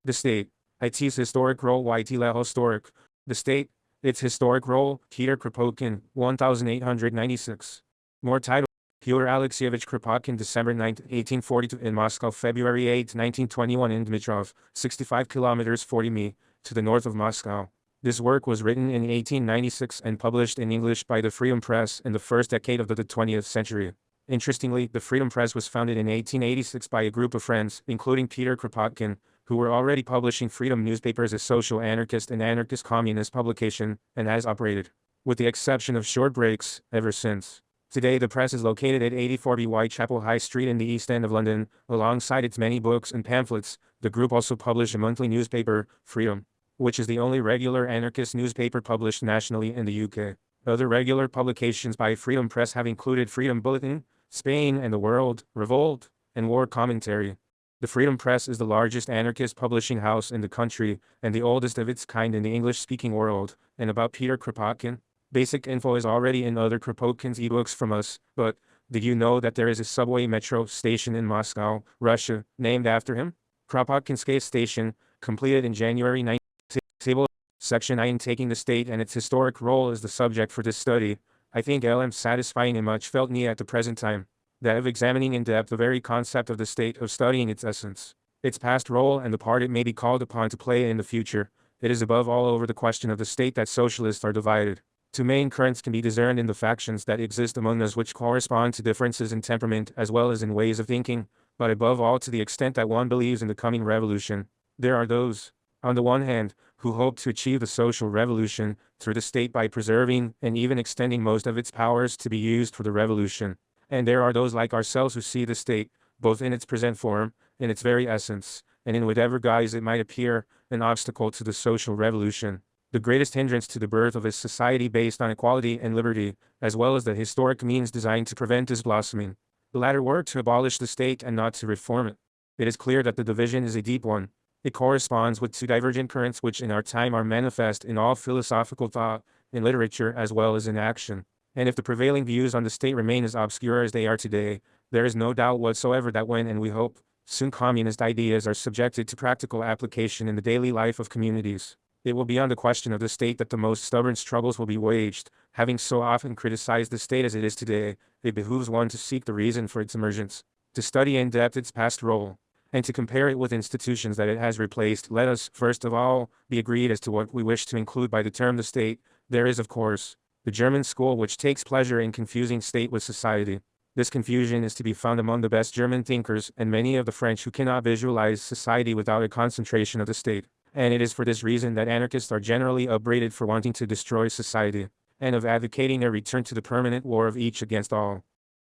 The state. Its historic role. Historic. The state. Its historic role. Peter Kropotkin, 1896. More title. Fyodor Alexeyevich Kropotkin, December 9, 1842 in Moscow, February 8, 1921 in Dmitrov, 65 kilometers 40 mi, to the north of Moscow. This work was written in 1896 and published in English by the Freedom Press in the first decade of the 20th century. Interestingly, the Freedom Press was founded in 1886 by a group of friends, including Peter Kropotkin, who were already publishing freedom newspapers as social anarchist and anarchist communist publication, and has operated, with the exception of short breaks, ever since. Today the press is located at 84B Whitechapel High Street in the East End of London. Alongside its many books and pamphlets, the group also published a monthly newspaper, Freedom, which is the only regular anarchist newspaper published nationally in the UK. Other regular publications by Freedom Press have included Freedom Bulletin, Spain and the World, Revolt, and War Commentary. The Freedom Press is the largest anarchist publishing house in the country, and the oldest of its kind in the English-speaking world. And about Peter Kropotkin, basic info is already in other Kropotkin's ebooks from us, but did you know that there is a subway metro station in Moscow, Russia, named after him? Kropotkinskaya Station, completed in January 19. Table. Section 9. Taking the state and its historic role as the subject for this study, I think LM satisfying and much felt need at the present time, that of examining in depth the very concept of the state, of studying its essence, its past role and the part it may be called upon to play in the future. It is above all over the question of the state that socialists are divided. Two main currents can be discerned in the factions that exist among us, which correspond to differences in temperament as well as in ways of thinking, but above all to the extent that one believes in the coming revolution. There are those, on the one hand, who hope to achieve the social revolution through the state by preserving and even extending most of its powers to be used for the revolution. And there are those like ourselves who see the state, both in its present form, in its very essence, and in whatever guise it might appear, an obstacle to the social revolution, the greatest hindrance to the birth of a society based on equality and liberty, as well as the historic means designed to prevent its blossoming. The latter were to abolish the state and not to reform it. It is clear that the division is a deep one. It corresponds with two divergent currents which in our time are manifest in all philosophical thought, in literature as well as in action. And if the prevailing views on the state remain as obscure as they are today, there is no doubt whatsoever that when, and we hope, soon communist ideas are subjected to practical application in the daily life of communities, it will be on the question of the state that the most stubborn struggles will be waged. Having so often criticized the state as it is today, it behooves one to seek the reason for its emergence, to study in depth its past role, and to compare it with institutions that it has replaced. Let us, first of all, be agreed as to what we wish to include by the term the state. There is, of course, the German school which takes pleasure in confusing state with society. This confusion is to be found among the best German thinkers and many of the French who cannot visualize society without a concentration of the state. And it is for this reason that anarchists are generally upbraided for wanting to destroy society, and of advocating a return to the permanent war of each against all.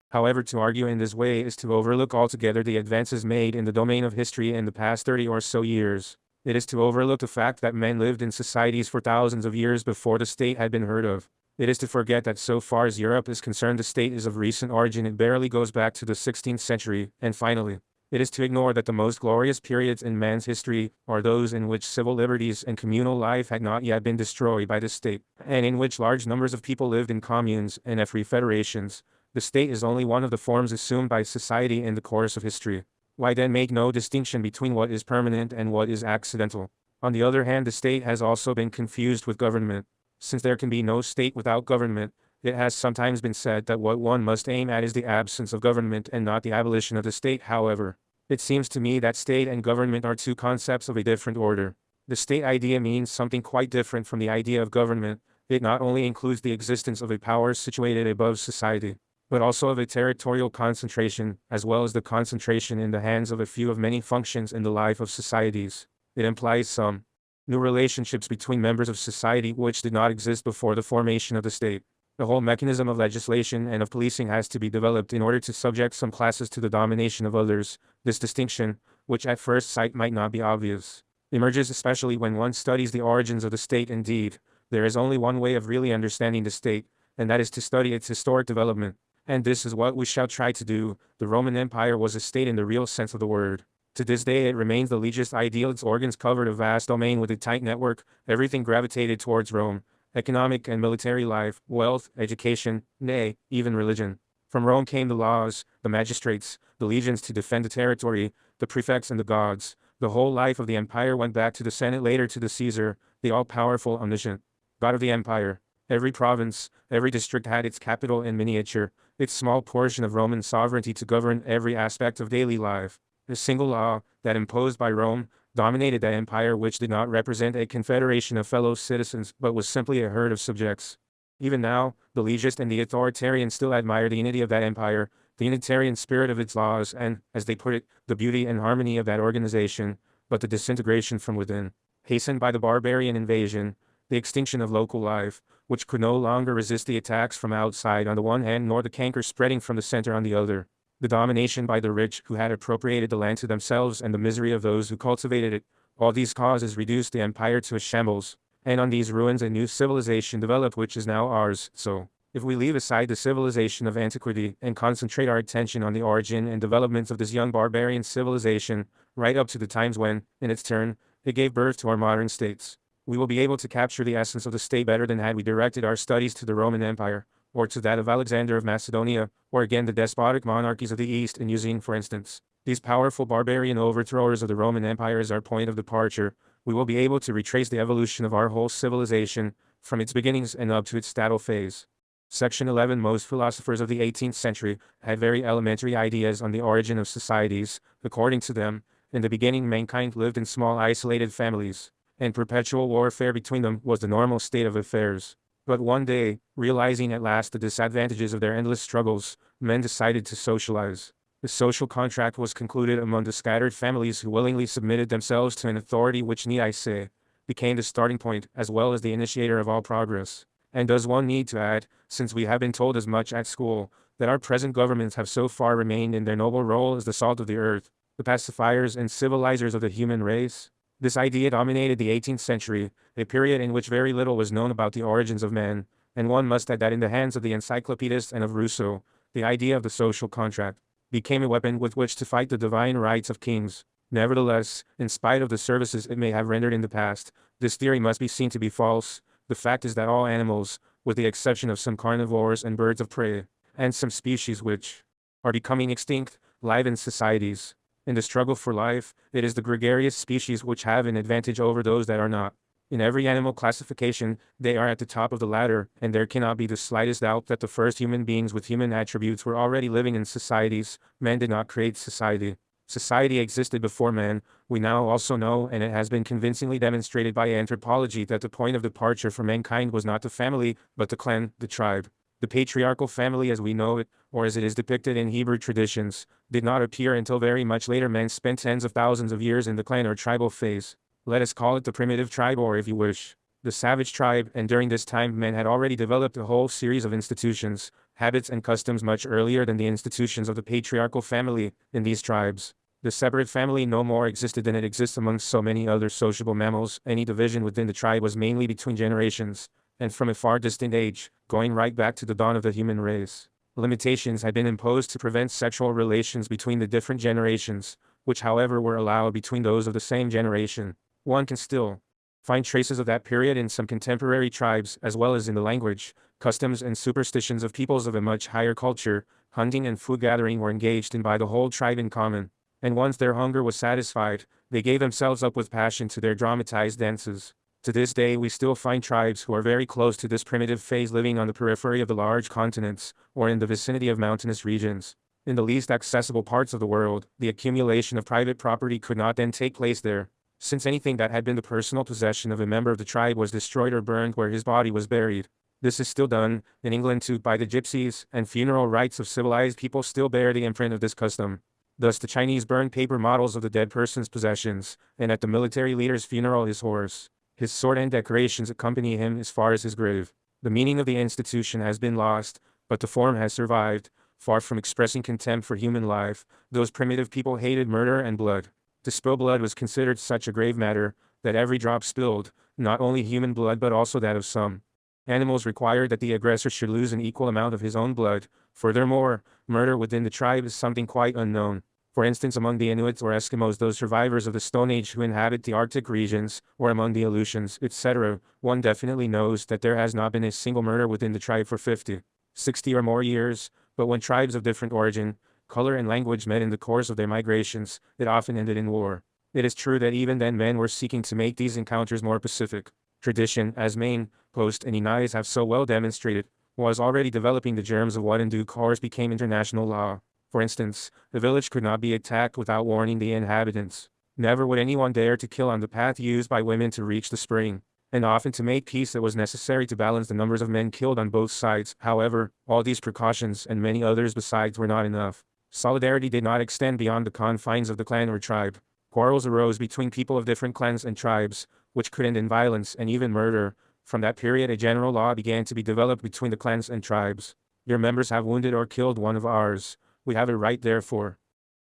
However, to argue in this way is to overlook altogether the advances made in the domain of history in the past 30 or so years. It is to overlook the fact that men lived in societies for thousands of years before the state had been heard of. It is to forget that so far as Europe is concerned, the state is of recent origin. It barely goes back to the 16th century, and finally, it is to ignore that the most glorious periods in man's history are those in which civil liberties and communal life had not yet been destroyed by the state, and in which large numbers of people lived in communes and free federations. The state is only one of the forms assumed by society in the course of history. Why then make no distinction between what is permanent and what is accidental? On the other hand, the state has also been confused with government. Since there can be no state without government, it has sometimes been said that what one must aim at is the absence of government and not the abolition of the state. However, it seems to me that state and government are two concepts of a different order. The state idea means something quite different from the idea of government. It not only includes the existence of a power situated above society, but also of a territorial concentration, as well as the concentration in the hands of a few of many functions in the life of societies. It implies some new relationships between members of society which did not exist before the formation of the state. The whole mechanism of legislation and of policing has to be developed in order to subject some classes to the domination of others. This distinction, which at first sight might not be obvious, emerges especially when one studies the origins of the state. Indeed, there is only one way of really understanding the state, and that is to study its historic development. And this is what we shall try to do. The Roman Empire was a state in the real sense of the word. To this day it remains the legist ideal. Its organs covered a vast domain with a tight network. Everything gravitated towards Rome. Economic and military life, wealth, education, nay, even religion. From Rome came the laws, the magistrates, the legions to defend the territory, the prefects and the gods. The whole life of the empire went back to the Senate, later to the Caesar, the all-powerful, omniscient God of the empire. Every province, every district had its capital in miniature, its small portion of Roman sovereignty to govern every aspect of daily life. A single law, that imposed by Rome, dominated that empire, which did not represent a confederation of fellow citizens but was simply a herd of subjects. Even now, the legist and the authoritarian still admire the unity of that empire, the unitarian spirit of its laws and, as they put it, the beauty and harmony of that organization, but the disintegration from within, hastened by the barbarian invasion, the extinction of local life, which could no longer resist the attacks from outside on the one hand nor the canker spreading from the center on the other, the domination by the rich who had appropriated the land to themselves and the misery of those who cultivated it, all these causes reduced the empire to a shambles, and on these ruins a new civilization developed which is now ours. So, if we leave aside the civilization of antiquity and concentrate our attention on the origin and developments of this young barbarian civilization, right up to the times when, in its turn, it gave birth to our modern states, we will be able to capture the essence of the state better than had we directed our studies to the Roman Empire, or to that of Alexander of Macedonia, or again the despotic monarchies of the East, and using, for instance, these powerful barbarian overthrowers of the Roman Empire as our point of departure, we will be able to retrace the evolution of our whole civilization, from its beginnings and up to its stable phase. Section 11. Most philosophers of the 18th century had very elementary ideas on the origin of societies. According to them, in the beginning mankind lived in small isolated families, and perpetual warfare between them was the normal state of affairs. But one day, realizing at last the disadvantages of their endless struggles, men decided to socialize. The social contract was concluded among the scattered families who willingly submitted themselves to an authority which, need I say, became the starting point as well as the initiator of all progress. And does one need to add, since we have been told as much at school, that our present governments have so far remained in their noble role as the salt of the earth, the pacifiers and civilizers of the human race? This idea dominated the 18th century, a period in which very little was known about the origins of men, and one must add that in the hands of the encyclopedists and of Rousseau, the idea of the social contract became a weapon with which to fight the divine rights of kings. Nevertheless, in spite of the services it may have rendered in the past, this theory must be seen to be false. The fact is that all animals, with the exception of some carnivores and birds of prey, and some species which are becoming extinct, live in societies. In the struggle for life, it is the gregarious species which have an advantage over those that are not. In every animal classification, they are at the top of the ladder, and there cannot be the slightest doubt that the first human beings with human attributes were already living in societies. Man did not create society. Society existed before man. We now also know, and it has been convincingly demonstrated by anthropology, that the point of departure for mankind was not the family, but the clan, the tribe. The patriarchal family as we know it, or as it is depicted in Hebrew traditions, did not appear until very much later. Men spent tens of thousands of years in the clan or tribal phase. Let us call it the primitive tribe, or if you wish, the savage tribe, and during this time men had already developed a whole series of institutions, habits and customs much earlier than the institutions of the patriarchal family. In these tribes, the separate family no more existed than it exists among so many other sociable mammals. Any division within the tribe was mainly between generations, and from a far distant age, going right back to the dawn of the human race. Limitations had been imposed to prevent sexual relations between the different generations, which however were allowed between those of the same generation. One can still find traces of that period in some contemporary tribes, as well as in the language, customs and superstitions of peoples of a much higher culture. Hunting and food gathering were engaged in by the whole tribe in common, and once their hunger was satisfied, they gave themselves up with passion to their dramatized dances. To this day we still find tribes who are very close to this primitive phase living on the periphery of the large continents, or in the vicinity of mountainous regions. In the least accessible parts of the world, the accumulation of private property could not then take place there, since anything that had been the personal possession of a member of the tribe was destroyed or burned where his body was buried. This is still done, in England too, by the gypsies, and funeral rites of civilized people still bear the imprint of this custom. Thus the Chinese burn paper models of the dead person's possessions, and at the military leader's funeral his horse, his sword and decorations accompany him as far as his grave. The meaning of the institution has been lost, but the form has survived. Far from expressing contempt for human life, those primitive people hated murder and blood. To spill blood was considered such a grave matter, that every drop spilled, not only human blood but also that of some animals, required that the aggressor should lose an equal amount of his own blood. Furthermore, murder within the tribe is something quite unknown. For instance, among the Inuits or Eskimos, those survivors of the Stone Age who inhabit the Arctic regions, or among the Aleutians, etc., one definitely knows that there has not been a single murder within the tribe for 50, 60 or more years, but when tribes of different origin, color and language met in the course of their migrations, it often ended in war. It is true that even then men were seeking to make these encounters more pacific. Tradition, as Maine, Post and Inais have so well demonstrated, was already developing the germs of what in due course became international law. For instance, the village could not be attacked without warning the inhabitants. Never would anyone dare to kill on the path used by women to reach the spring. And often to make peace it was necessary to balance the numbers of men killed on both sides. However, all these precautions and many others besides were not enough. Solidarity did not extend beyond the confines of the clan or tribe. Quarrels arose between people of different clans and tribes, which could end in violence and even murder. From that period a general law began to be developed between the clans and tribes. Your members have wounded or killed one of ours. We have a right therefore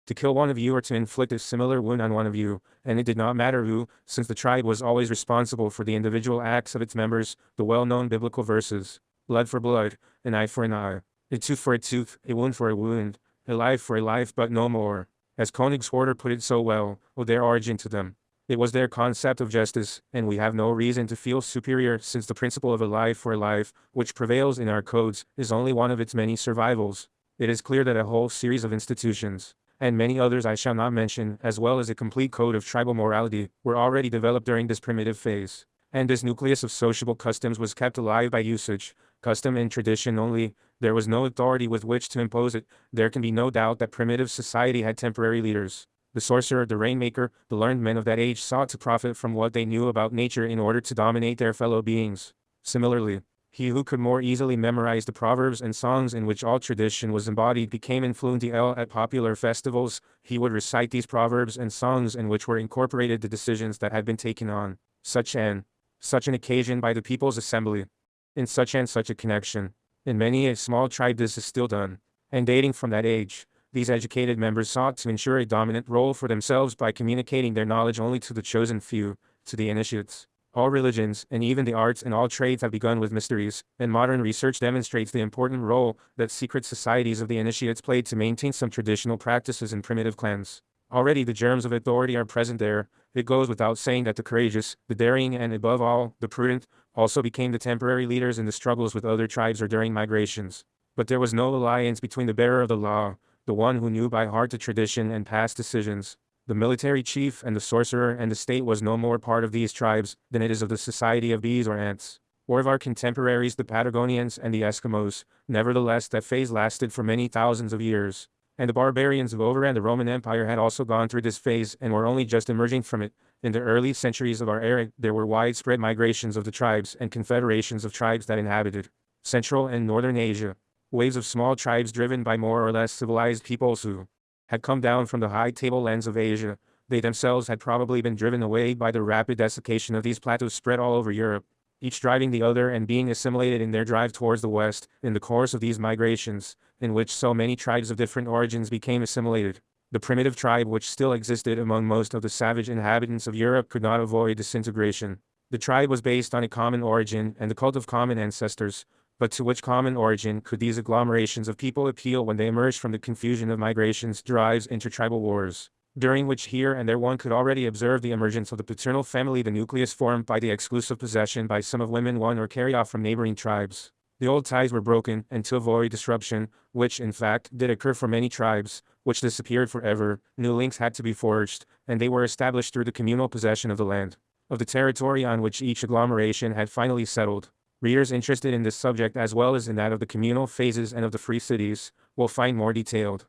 to kill one of you or to inflict a similar wound on one of you, and it did not matter who, since the tribe was always responsible for the individual acts of its members. The well-known biblical verses, blood for blood, an eye for an eye, a tooth for a tooth, a wound for a wound, a life for a life, but no more. As Königswerder put it so well, owe their origin to them. It was their concept of justice, and we have no reason to feel superior since the principle of a life for a life, which prevails in our codes, is only one of its many survivals. It is clear that a whole series of institutions, and many others I shall not mention, as well as a complete code of tribal morality, were already developed during this primitive phase. And this nucleus of sociable customs was kept alive by usage, custom and tradition only. There was no authority with which to impose it. There can be no doubt that primitive society had temporary leaders. The sorcerer, the rainmaker, the learned men of that age sought to profit from what they knew about nature in order to dominate their fellow beings. Similarly, he who could more easily memorize the proverbs and songs in which all tradition was embodied became influential at popular festivals. He would recite these proverbs and songs in which were incorporated the decisions that had been taken on such an occasion by the people's assembly, in such and such a connection. In many a small tribe this is still done, and dating from that age, these educated members sought to ensure a dominant role for themselves by communicating their knowledge only to the chosen few, to the initiates. All religions, and even the arts and all trades have begun with mysteries, and modern research demonstrates the important role that secret societies of the initiates played to maintain some traditional practices in primitive clans. Already the germs of authority are present there. It goes without saying that the courageous, the daring and above all, the prudent, also became the temporary leaders in the struggles with other tribes or during migrations. But there was no alliance between the bearer of the law, the one who knew by heart the tradition and past decisions, the military chief, and the sorcerer, and the state was no more part of these tribes than it is of the society of bees or ants, or of our contemporaries the Patagonians and the Eskimos. Nevertheless that phase lasted for many thousands of years, and the barbarians of over and the Roman Empire had also gone through this phase and were only just emerging from it. In the early centuries of our era there were widespread migrations of the tribes and confederations of tribes that inhabited Central and Northern Asia, waves of small tribes driven by more or less civilized peoples who had come down from the high tablelands of Asia. They themselves had probably been driven away by the rapid desiccation of these plateaus spread all over Europe, each driving the other and being assimilated in their drive towards the west. In the course of these migrations, in which so many tribes of different origins became assimilated, the primitive tribe which still existed among most of the savage inhabitants of Europe could not avoid disintegration. The tribe was based on a common origin and the cult of common ancestors. But to which common origin could these agglomerations of people appeal when they emerged from the confusion of migrations, drives, intertribal wars, during which here and there one could already observe the emergence of the paternal family, the nucleus formed by the exclusive possession by some of women won or carried off from neighboring tribes? The old ties were broken, and to avoid disruption, which in fact did occur for many tribes, which disappeared forever, new links had to be forged, and they were established through the communal possession of the land, of the territory on which each agglomeration had finally settled. Readers interested in this subject as well as in that of the communal phases and of the free cities, will find more detailed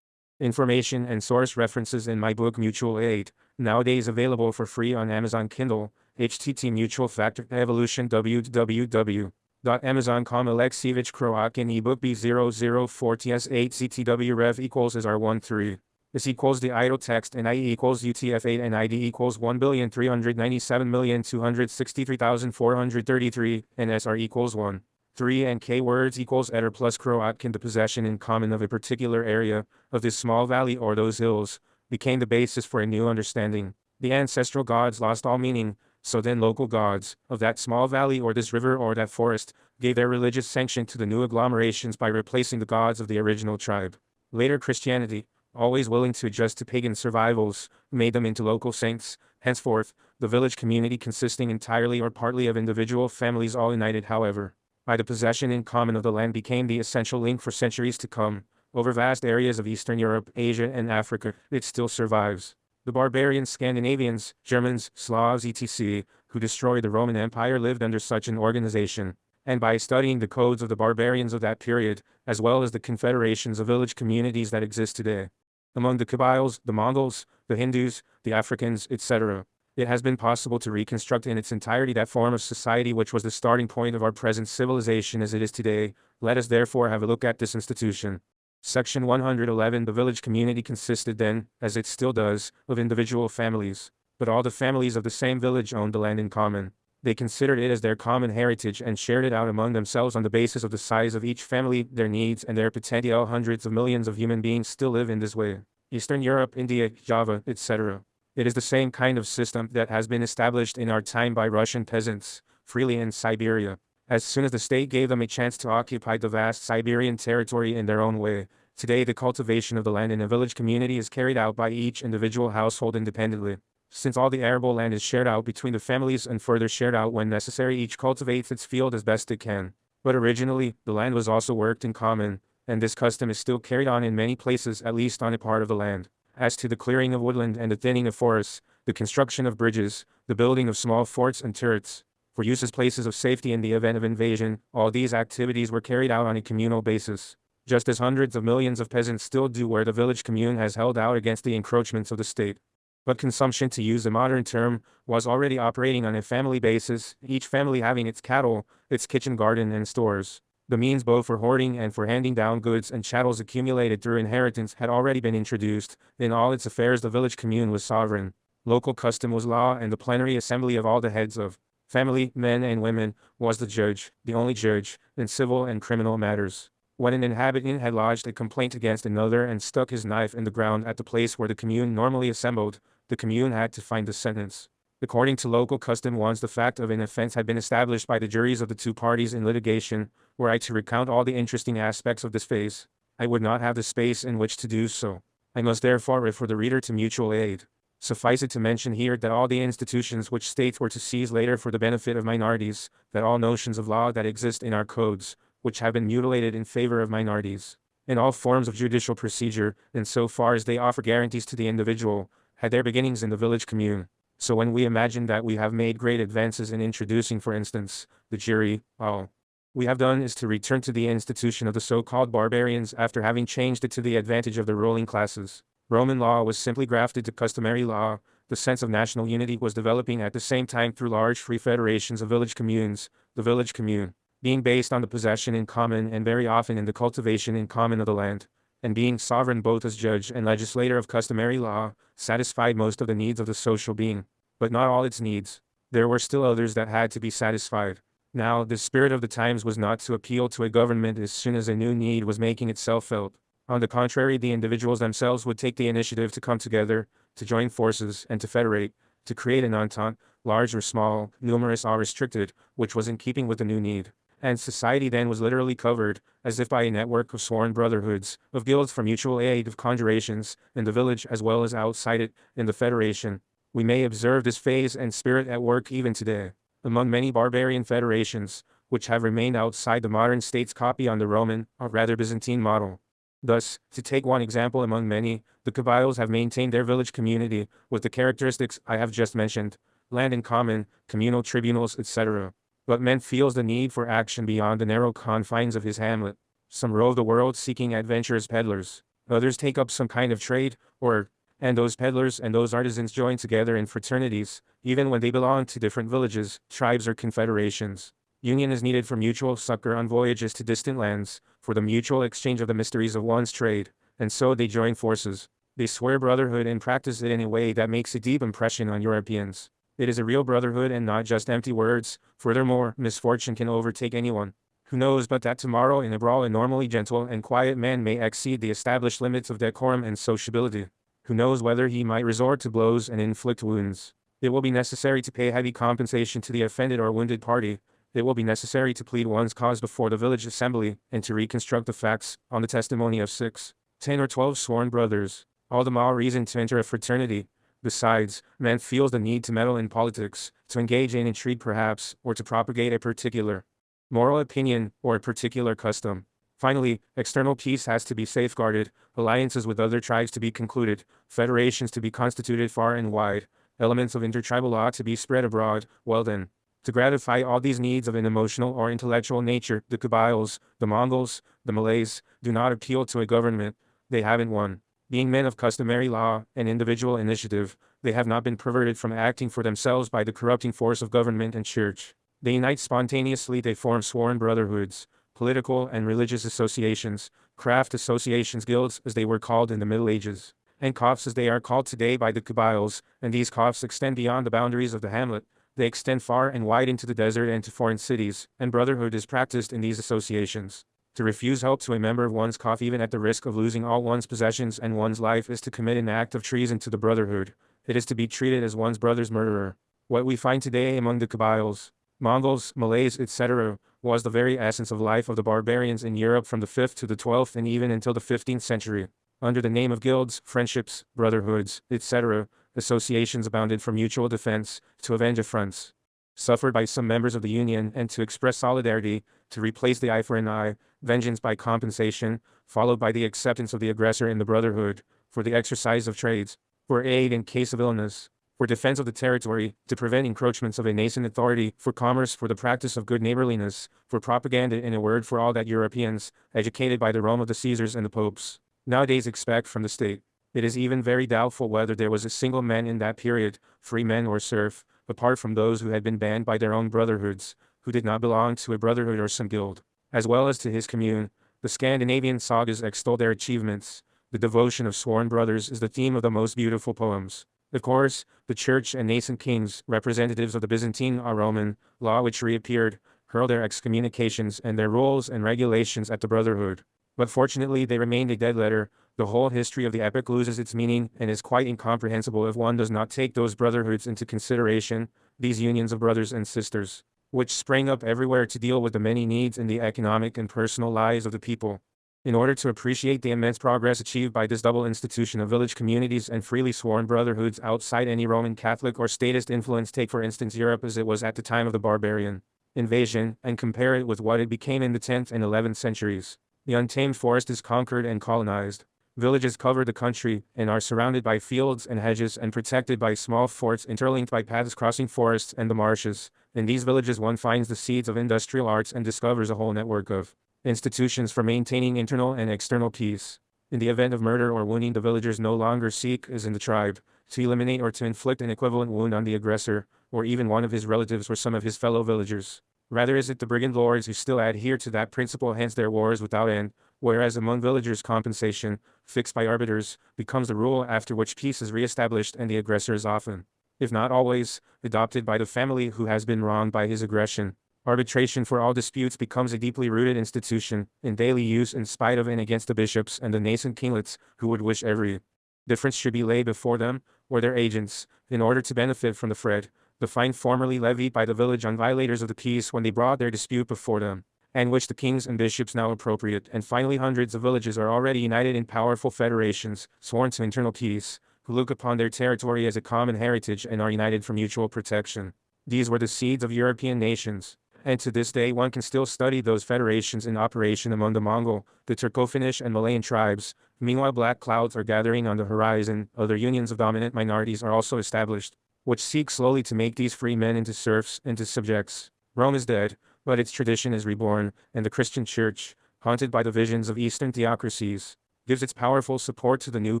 information and source references in my book Mutual Aid, nowadays available for free on Amazon Kindle. HTT Mutual Factor Evolution www.amazon.com Alexievich Kropotkin ebook B004TS8 CTW Rev equals is R13. This equals the idle text and IE equals UTF-8 and ID equals 1,397,263,433 and SR equals 1. 3 and K words equals ETR plus Kropotkin. The possession in common of a particular area, of this small valley or those hills, became the basis for a new understanding. The ancestral gods lost all meaning, so then local gods, of that small valley or this river or that forest, gave their religious sanction to the new agglomerations by replacing the gods of the original tribe. Later Christianity, always willing to adjust to pagan survivals, made them into local saints. Henceforth, the village community consisting entirely or partly of individual families all united however, by the possession in common of the land became the essential link for centuries to come. Over vast areas of Eastern Europe, Asia and Africa, it still survives. The barbarians, Scandinavians, Germans, Slavs, etc., who destroyed the Roman Empire lived under such an organization, and by studying the codes of the barbarians of that period, as well as the confederations of village communities that exist today, among the Kabyles, the Mongols, the Hindus, the Africans, etc., it has been possible to reconstruct in its entirety that form of society which was the starting point of our present civilization as it is today. Let us therefore have a look at this institution. Section 111. The village community consisted then, as it still does, of individual families, but all the families of the same village owned the land in common. They considered it as their common heritage and shared it out among themselves on the basis of the size of each family, their needs, and their potential. Hundreds of millions of human beings still live in this way. Eastern Europe, India, Java, etc. It is the same kind of system that has been established in our time by Russian peasants, freely in Siberia. As soon as the state gave them a chance to occupy the vast Siberian territory in their own way, today the cultivation of the land in a village community is carried out by each individual household independently. Since all the arable land is shared out between the families and further shared out when necessary, each cultivates its field as best it can. But originally, the land was also worked in common, and this custom is still carried on in many places, at least on a part of the land. As to the clearing of woodland and the thinning of forests, the construction of bridges, the building of small forts and turrets, for use as places of safety in the event of invasion, all these activities were carried out on a communal basis, just as hundreds of millions of peasants still do where the village commune has held out against the encroachments of the state. But consumption, to use a modern term, was already operating on a family basis, each family having its cattle, its kitchen garden and stores. The means both for hoarding and for handing down goods and chattels accumulated through inheritance had already been introduced. In all its affairs the village commune was sovereign. Local custom was law, and the plenary assembly of all the heads of family, men and women, was the judge, the only judge, in civil and criminal matters. When an inhabitant had lodged a complaint against another and stuck his knife in the ground at the place where the commune normally assembled, the commune had to find the sentence. According to local custom, once the fact of an offense had been established by the juries of the two parties in litigation, were I to recount all the interesting aspects of this phase, I would not have the space in which to do so. I must therefore refer the reader to mutual aid. Suffice it to mention here that all the institutions which states were to seize later for the benefit of minorities, that all notions of law that exist in our codes, which have been mutilated in favor of minorities, and all forms of judicial procedure, in so far as they offer guarantees to the individual, had their beginnings in the village commune. So when we imagine that we have made great advances in introducing, for instance, the jury, all we have done is to return to the institution of the so-called barbarians after having changed it to the advantage of the ruling classes. Roman law was simply grafted to customary law. The sense of national unity was developing at the same time through large free federations of village communes, the village commune being based on the possession in common and very often in the cultivation in common of the land, and being sovereign both as judge and legislator of customary law, satisfied most of the needs of the social being, but not all its needs. There were still others that had to be satisfied. Now, the spirit of the times was not to appeal to a government as soon as a new need was making itself felt. On the contrary, the individuals themselves would take the initiative to come together, to join forces, and to federate, to create an entente, large or small, numerous or restricted, which was in keeping with the new need. And society then was literally covered, as if by a network of sworn brotherhoods, of guilds for mutual aid, of conjurations, in the village as well as outside it, in the federation. We may observe this phase and spirit at work even today, among many barbarian federations, which have remained outside the modern state's copy on the Roman, or rather Byzantine model. Thus, to take one example among many, the Kabyles have maintained their village community, with the characteristics I have just mentioned, land in common, communal tribunals, etc. But man feels the need for action beyond the narrow confines of his hamlet. Some rove the world seeking adventure as peddlers. Others take up some kind of trade, and those peddlers and those artisans join together in fraternities, even when they belong to different villages, tribes or confederations. Union is needed for mutual succor on voyages to distant lands, for the mutual exchange of the mysteries of one's trade, and so they join forces. They swear brotherhood and practice it in a way that makes a deep impression on Europeans. It is a real brotherhood and not just empty words. Furthermore, misfortune can overtake anyone. Who knows but that tomorrow in a brawl a normally gentle and quiet man may exceed the established limits of decorum and sociability. Who knows whether he might resort to blows and inflict wounds. It will be necessary to pay heavy compensation to the offended or wounded party. It will be necessary to plead one's cause before the village assembly, and to reconstruct the facts, on the testimony of 6, 10 or 12 sworn brothers. All the more reason to enter a fraternity. Besides, man feels the need to meddle in politics, to engage in intrigue perhaps, or to propagate a particular moral opinion, or a particular custom. Finally, external peace has to be safeguarded, alliances with other tribes to be concluded, federations to be constituted far and wide, elements of intertribal law to be spread abroad. Well then, to gratify all these needs of an emotional or intellectual nature, the Kabyles, the Mongols, the Malays, do not appeal to a government. They haven't one. Being men of customary law and individual initiative, they have not been perverted from acting for themselves by the corrupting force of government and church. They unite spontaneously, they form sworn brotherhoods, political and religious associations, craft associations, guilds as they were called in the Middle Ages, and kopfs as they are called today by the Kabyles, and these kopfs extend beyond the boundaries of the hamlet. They extend far and wide into the desert and to foreign cities, and brotherhood is practiced in these associations. To refuse help to a member of one's kopf even at the risk of losing all one's possessions and one's life is to commit an act of treason to the brotherhood. It is to be treated as one's brother's murderer. What we find today among the Kabyles, Mongols, Malays, etc., was the very essence of life of the barbarians in Europe from the 5th to the 12th and even until the 15th century. Under the name of guilds, friendships, brotherhoods, etc., associations abounded for mutual defense, to avenge affronts suffered by some members of the Union and to express solidarity, to replace the eye for an eye, vengeance by compensation, followed by the acceptance of the aggressor in the brotherhood, for the exercise of trades, for aid in case of illness, for defense of the territory, to prevent encroachments of a nascent authority, for commerce, for the practice of good neighborliness, for propaganda, in a word, for all that Europeans, educated by the Rome of the Caesars and the popes, nowadays expect from the state. It is even very doubtful whether there was a single man in that period, free man or serf, apart from those who had been banned by their own brotherhoods, who did not belong to a brotherhood or some guild, as well as to his commune. The Scandinavian sagas extol their achievements. The devotion of sworn brothers is the theme of the most beautiful poems. Of course, the church and nascent kings, representatives of the Byzantine or Roman law which reappeared, hurled their excommunications and their rules and regulations at the brotherhood. But fortunately they remained a dead letter. The whole history of the epic loses its meaning and is quite incomprehensible if one does not take those brotherhoods into consideration, these unions of brothers and sisters, which sprang up everywhere to deal with the many needs in the economic and personal lives of the people. In order to appreciate the immense progress achieved by this double institution of village communities and freely sworn brotherhoods outside any Roman Catholic or statist influence, take for instance Europe as it was at the time of the barbarian invasion, and compare it with what it became in the 10th and 11th centuries. The untamed forest is conquered and colonized. Villages cover the country, and are surrounded by fields and hedges and protected by small forts interlinked by paths crossing forests and the marshes. In these villages one finds the seeds of industrial arts and discovers a whole network of institutions for maintaining internal and external peace. In the event of murder or wounding, the villagers no longer seek, as in the tribe, to eliminate or to inflict an equivalent wound on the aggressor, or even one of his relatives or some of his fellow villagers. Rather is it the brigand lords who still adhere to that principle, hence their wars without end, whereas among villagers compensation, fixed by arbiters, becomes the rule after which peace is re-established, and the aggressor is often, if not always, adopted by the family who has been wronged by his aggression. Arbitration for all disputes becomes a deeply rooted institution, in daily use in spite of and against the bishops and the nascent kinglets, who would wish every difference should be laid before them, or their agents, in order to benefit from the fine formerly levied by the village on violators of the peace when they brought their dispute before them, and which the kings and bishops now appropriate. And finally, hundreds of villages are already united in powerful federations, sworn to internal peace, who look upon their territory as a common heritage and are united for mutual protection. These were the seeds of European nations, and to this day one can still study those federations in operation among the Mongol, the Turco-Finnish and Malayan tribes. Meanwhile, black clouds are gathering on the horizon. Other unions of dominant minorities are also established, which seek slowly to make these free men into serfs, into subjects. Rome is dead, but its tradition is reborn, and the Christian Church, haunted by the visions of Eastern theocracies, gives its powerful support to the new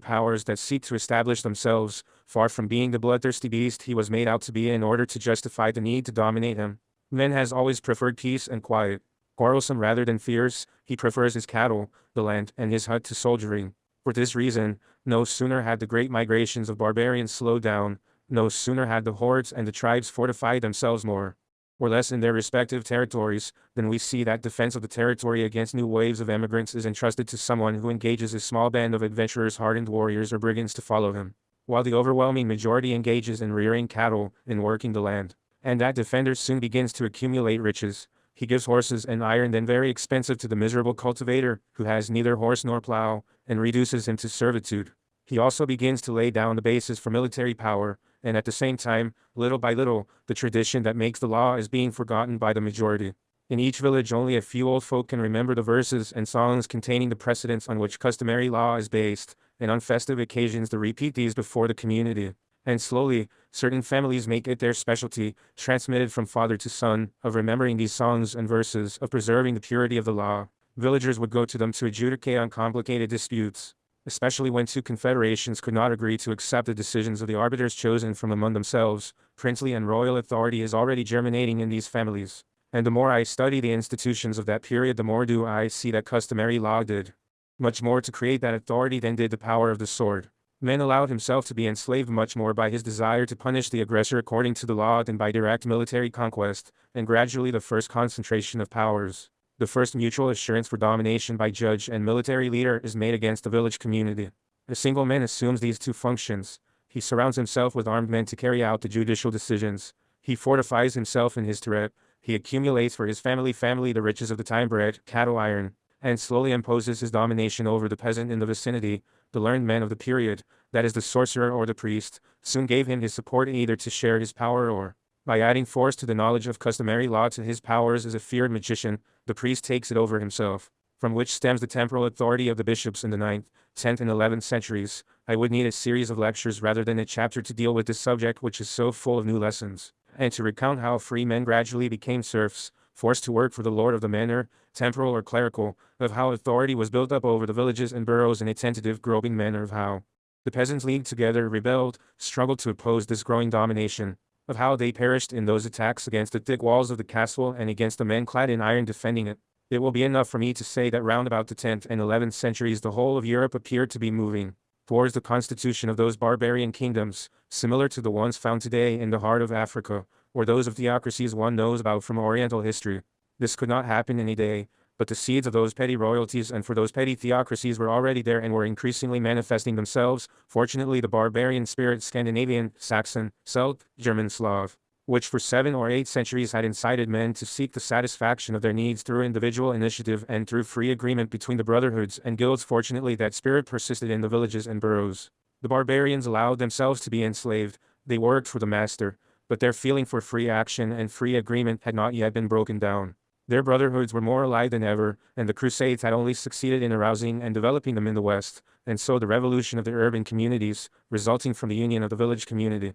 powers that seek to establish themselves. Far from being the bloodthirsty beast he was made out to be in order to justify the need to dominate him, man has always preferred peace and quiet. Quarrelsome rather than fierce, he prefers his cattle, the land, and his hut to soldiering. For this reason, no sooner had the great migrations of barbarians slowed down, no sooner had the hordes and the tribes fortified themselves more or less in their respective territories, than we see that defense of the territory against new waves of emigrants is entrusted to someone who engages a small band of adventurers, hardened warriors or brigands to follow him, while the overwhelming majority engages in rearing cattle, in working the land. And that defender soon begins to accumulate riches. He gives horses and iron then very expensive to the miserable cultivator, who has neither horse nor plow, and reduces him to servitude. He also begins to lay down the basis for military power, and at the same time, little by little, the tradition that makes the law is being forgotten by the majority. In each village only a few old folk can remember the verses and songs containing the precedents on which customary law is based, and on festive occasions they repeat these before the community. And slowly, certain families make it their specialty, transmitted from father to son, of remembering these songs and verses, of preserving the purity of the law. Villagers would go to them to adjudicate on complicated disputes, especially when two confederations could not agree to accept the decisions of the arbiters chosen from among themselves. Princely and royal authority is already germinating in these families. And the more I study the institutions of that period, the more do I see that customary law did much more to create that authority than did the power of the sword. Man allowed himself to be enslaved much more by his desire to punish the aggressor according to the law than by direct military conquest, and gradually the first concentration of powers, the first mutual assurance for domination by judge and military leader is made against the village community. A single man assumes these two functions. He surrounds himself with armed men to carry out the judicial decisions. He fortifies himself in his turret. He accumulates for his family the riches of the time, bread, cattle, iron, and slowly imposes his domination over the peasant in the vicinity. The learned men of the period, that is the sorcerer or the priest, soon gave him his support either to share his power or, by adding force to the knowledge of customary law to his powers as a feared magician, the priest takes it over himself, from which stems the temporal authority of the bishops in the 9th, 10th and 11th centuries. I would need a series of lectures rather than a chapter to deal with this subject, which is so full of new lessons, and to recount how free men gradually became serfs, forced to work for the lord of the manor, temporal or clerical, of how authority was built up over the villages and boroughs in a tentative, groping manner, of how the peasants leagued together, rebelled, struggled to oppose this growing domination, of how they perished in those attacks against the thick walls of the castle and against the men clad in iron defending it. It will be enough for me to say that round about the 10th and 11th centuries the whole of Europe appeared to be moving towards the constitution of those barbarian kingdoms, similar to the ones found today in the heart of Africa, or those of theocracies one knows about from Oriental history. This could not happen in a day, but the seeds of those petty royalties and for those petty theocracies were already there and were increasingly manifesting themselves. Fortunately, the barbarian spirit, Scandinavian, Saxon, Celt, German, Slav, which for 7 or 8 centuries had incited men to seek the satisfaction of their needs through individual initiative and through free agreement between the brotherhoods and guilds. Fortunately, that spirit persisted in the villages and boroughs. The barbarians allowed themselves to be enslaved. They worked for the master, but their feeling for free action and free agreement had not yet been broken down. Their brotherhoods were more alive than ever, and the Crusades had only succeeded in arousing and developing them in the West, and so the revolution of the urban communities, resulting from the union of the village community,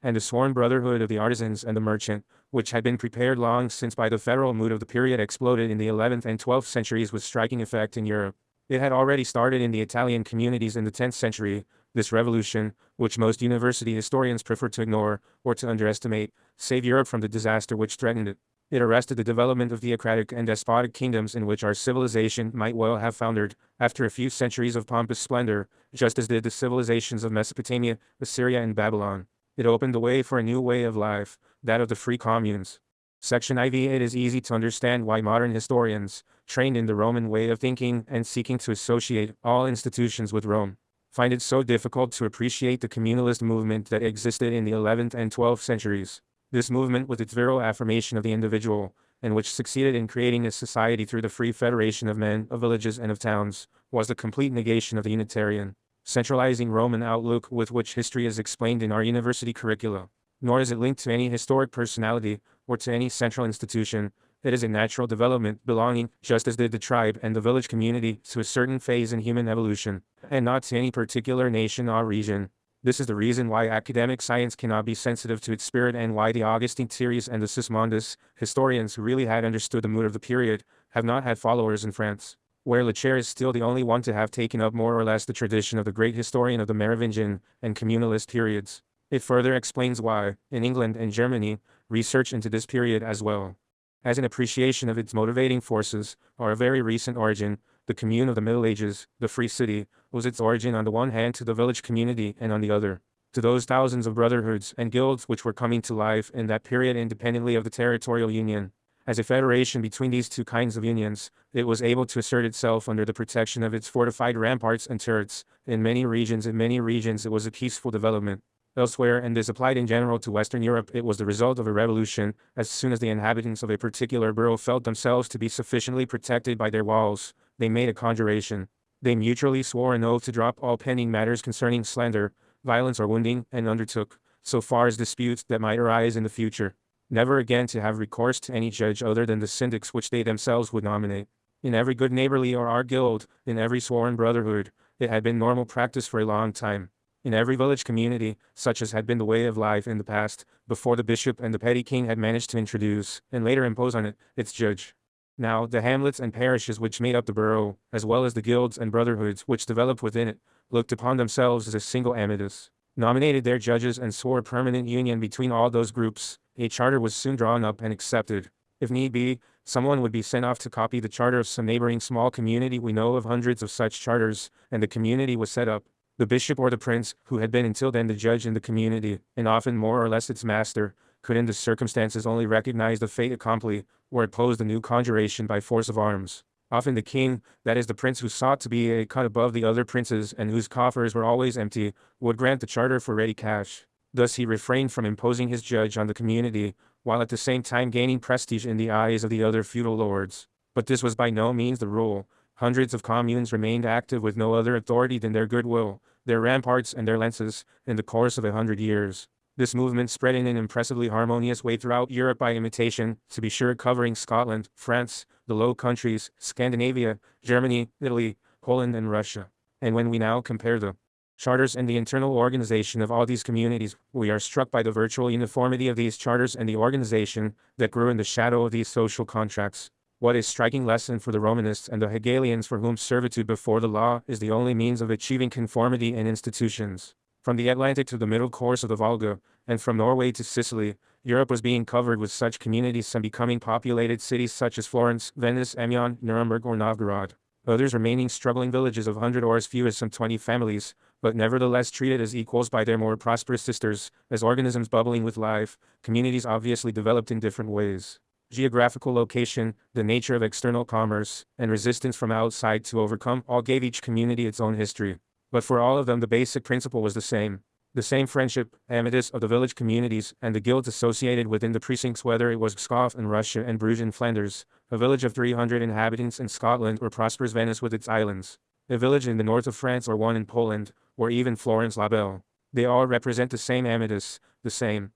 and the sworn brotherhood of the artisans and the merchant, which had been prepared long since by the federal mood of the period, exploded in the 11th and 12th centuries with striking effect in Europe. It had already started in the Italian communities in the 10th century. This revolution, which most university historians prefer to ignore, or to underestimate, saved Europe from the disaster which threatened it. It arrested the development of theocratic and despotic kingdoms in which our civilization might well have foundered, after a few centuries of pompous splendor, just as did the civilizations of Mesopotamia, Assyria and Babylon. It opened the way for a new way of life, that of the free communes. Section IV. It is easy to understand why modern historians, trained in the Roman way of thinking and seeking to associate all institutions with Rome, find it so difficult to appreciate the communalist movement that existed in the 11th and 12th centuries. This movement, with its virile affirmation of the individual, and which succeeded in creating a society through the free federation of men, of villages and of towns, was the complete negation of the Unitarian, centralizing Roman outlook with which history is explained in our university curricula. Nor is it linked to any historic personality, or to any central institution. It is a natural development, belonging, just as did the tribe and the village community, to a certain phase in human evolution, and not to any particular nation or region. This is the reason why academic science cannot be sensitive to its spirit, and why the Augustine Thierrys and the Sismondists, historians who really had understood the mood of the period, have not had followers in France, where Lecher is still the only one to have taken up more or less the tradition of the great historian of the Merovingian and communalist periods. It further explains why, in England and Germany, research into this period as well as an appreciation of its motivating forces, are of very recent origin. The commune of the Middle Ages, the free city, owes its origin on the one hand to the village community and on the other, to those thousands of brotherhoods and guilds which were coming to life in that period independently of the territorial union. As a federation between these two kinds of unions, it was able to assert itself under the protection of its fortified ramparts and turrets. In many regions it was a peaceful development. Elsewhere, and this applied in general to Western Europe, it was the result of a revolution. As soon as the inhabitants of a particular borough felt themselves to be sufficiently protected by their walls, they made a conjuration. They mutually swore an oath to drop all pending matters concerning slander, violence or wounding, and undertook, so far as disputes that might arise in the future, never again to have recourse to any judge other than the syndics which they themselves would nominate. In every good neighborly or art guild, in every sworn brotherhood, it had been normal practice for a long time. In every village community, such as had been the way of life in the past, before the bishop and the petty king had managed to introduce, and later impose on it, its judge. Now, the hamlets and parishes which made up the borough, as well as the guilds and brotherhoods which developed within it, looked upon themselves as a single amatus, nominated their judges and swore permanent union between all those groups. A charter was soon drawn up and accepted. If need be, someone would be sent off to copy the charter of some neighboring small community. We know of hundreds of such charters, and the community was set up. The bishop or the prince, who had been until then the judge in the community, and often more or less its master, could in the circumstances only recognize the fait accompli, or oppose the new conjuration by force of arms. Often the king, that is the prince who sought to be a cut above the other princes and whose coffers were always empty, would grant the charter for ready cash. Thus he refrained from imposing his judge on the community, while at the same time gaining prestige in the eyes of the other feudal lords. But this was by no means the rule. Hundreds of communes remained active with no other authority than their goodwill, their ramparts and their lances, in the course of 100 years. This movement spread in an impressively harmonious way throughout Europe by imitation, to be sure covering Scotland, France, the Low Countries, Scandinavia, Germany, Italy, Poland and Russia. And when we now compare the charters and the internal organization of all these communities, we are struck by the virtual uniformity of these charters and the organization that grew in the shadow of these social contracts. What a striking lesson for the Romanists and the Hegelians, for whom servitude before the law is the only means of achieving conformity in institutions. From the Atlantic to the middle course of the Volga, and from Norway to Sicily, Europe was being covered with such communities, some becoming populated cities such as Florence, Venice, Amiens, Nuremberg or Novgorod. Others remaining struggling villages of 100 or as few as some 20 families, but nevertheless treated as equals by their more prosperous sisters, as organisms bubbling with life. Communities obviously developed in different ways. Geographical location, the nature of external commerce, and resistance from outside to overcome all gave each community its own history. But for all of them the basic principle was the same. The same friendship, amicus of the village communities, and the guilds associated within the precincts, whether it was Pskov in Russia and Bruges in Flanders, a village of 300 inhabitants in Scotland, or prosperous Venice with its islands, a village in the north of France or one in Poland, or even Florence La Belle. They all represent the same amicus, the same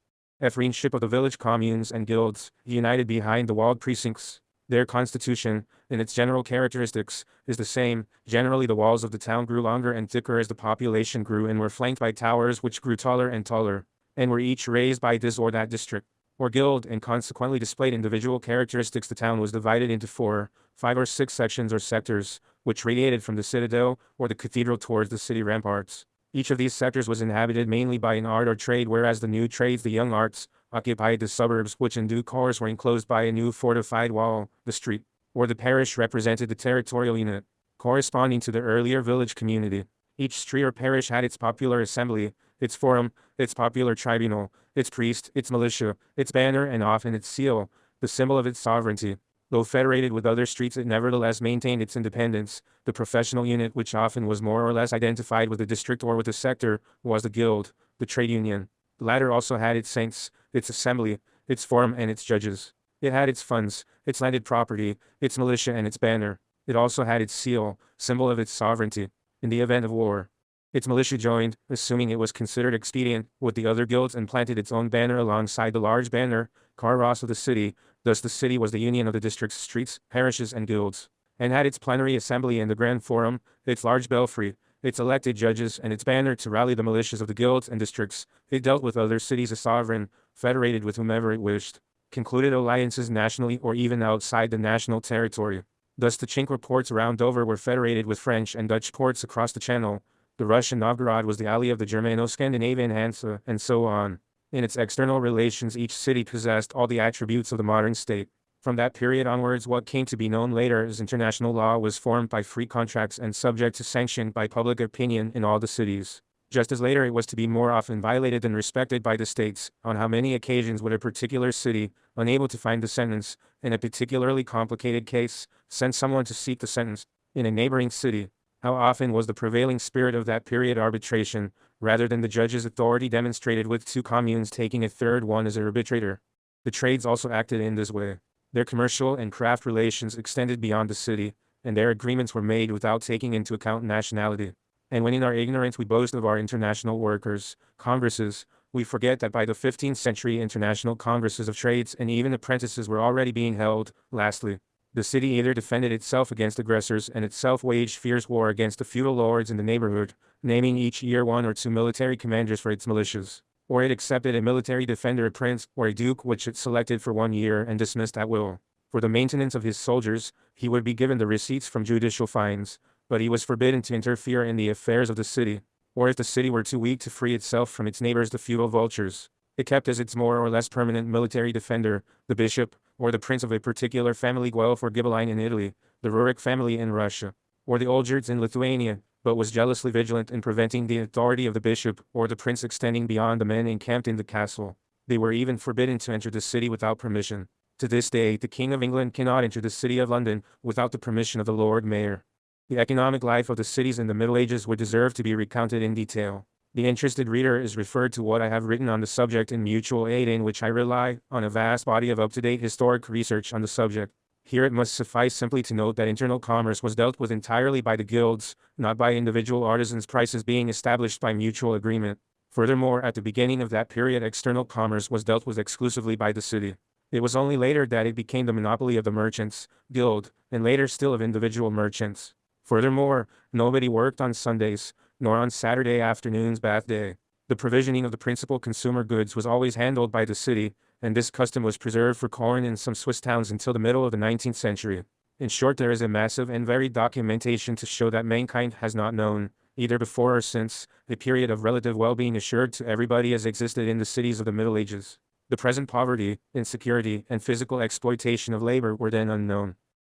friendship of the village communes and guilds, united behind the walled precincts. Their constitution, in its general characteristics, is the same. Generally the walls of the town grew longer and thicker as the population grew, and were flanked by towers which grew taller and taller, and were each raised by this or that district, or guild, and consequently displayed individual characteristics. The town was divided into 4, 5 or 6 sections or sectors, which radiated from the citadel, or the cathedral towards the city ramparts. Each of these sectors was inhabited mainly by an art or trade, whereas the new trades, the young arts, occupied the suburbs, which in due course were enclosed by a new fortified wall. The street, or the parish, represented the territorial unit, corresponding to the earlier village community. Each street or parish had its popular assembly, its forum, its popular tribunal, its priest, its militia, its banner, and often its seal, the symbol of its sovereignty. Though federated with other streets, it nevertheless maintained its independence. The professional unit, which often was more or less identified with the district or with the sector, was the guild, the trade union. The latter also had its saints, its assembly, its forum, and its judges. It had its funds, its landed property, its militia, and its banner. It also had its seal, symbol of its sovereignty. In the event of war, its militia joined, assuming it was considered expedient, with the other guilds, and planted its own banner alongside the large banner, Karos, of the city. Thus the city was the union of the district's streets, parishes, and guilds, and had its plenary assembly and the grand forum, its large belfry, its elected judges, and its banner to rally the militias of the guilds and districts. It dealt with other cities as sovereign, federated with whomever it wished, concluded alliances nationally or even outside the national territory. Thus the Cinque ports around Dover were federated with French and Dutch ports across the Channel. The Russian Novgorod was the ally of the Germano-Scandinavian Hansa, and so on. In its external relations, each city possessed all the attributes of the modern state. From that period onwards, what came to be known later as international law was formed by free contracts and subject to sanction by public opinion in all the cities. Just as later it was to be more often violated than respected by the states. On how many occasions would a particular city, unable to find the sentence, in a particularly complicated case, send someone to seek the sentence in a neighboring city? How often was the prevailing spirit of that period arbitration, rather than the judge's authority, demonstrated with 2 communes taking a third one as arbitrator? The trades also acted in this way. Their commercial and craft relations extended beyond the city, and their agreements were made without taking into account nationality. And when in our ignorance we boast of our international workers, congresses, we forget that by the 15th century international congresses of trades and even apprentices were already being held. Lastly, the city either defended itself against aggressors and itself waged fierce war against the feudal lords in the neighborhood, naming each year one or two military commanders for its militias, or it accepted a military defender, a prince or a duke which it selected for 1 year and dismissed at will. For the maintenance of his soldiers, he would be given the receipts from judicial fines, but he was forbidden to interfere in the affairs of the city, or if the city were too weak to free itself from its neighbors the feudal vultures, it kept as its more or less permanent military defender, the bishop, or the prince of a particular family, Guelph or Ghibelline in Italy, the Rurik family in Russia, or the Olgiards in Lithuania, but was jealously vigilant in preventing the authority of the bishop or the prince extending beyond the men encamped in the castle. They were even forbidden to enter the city without permission. To this day, the King of England cannot enter the city of London without the permission of the Lord Mayor. The economic life of the cities in the Middle Ages would deserve to be recounted in detail. The interested reader is referred to what I have written on the subject in Mutual Aid, in which I rely on a vast body of up-to-date historic research on the subject. Here it must suffice simply to note that internal commerce was dealt with entirely by the guilds, not by individual artisans, prices being established by mutual agreement. Furthermore, at the beginning of that period, external commerce was dealt with exclusively by the city. It was only later that it became the monopoly of the merchants, guild, and later still of individual merchants. Furthermore, nobody worked on Sundays, nor on Saturday afternoons, bath day. The provisioning of the principal consumer goods was always handled by the city, and this custom was preserved for corn in some Swiss towns until the middle of the 19th century. In short, there is a massive and varied documentation to show that mankind has not known, either before or since, a period of relative well-being assured to everybody as existed in the cities of the Middle Ages. The present poverty, insecurity, and physical exploitation of labor were then unknown.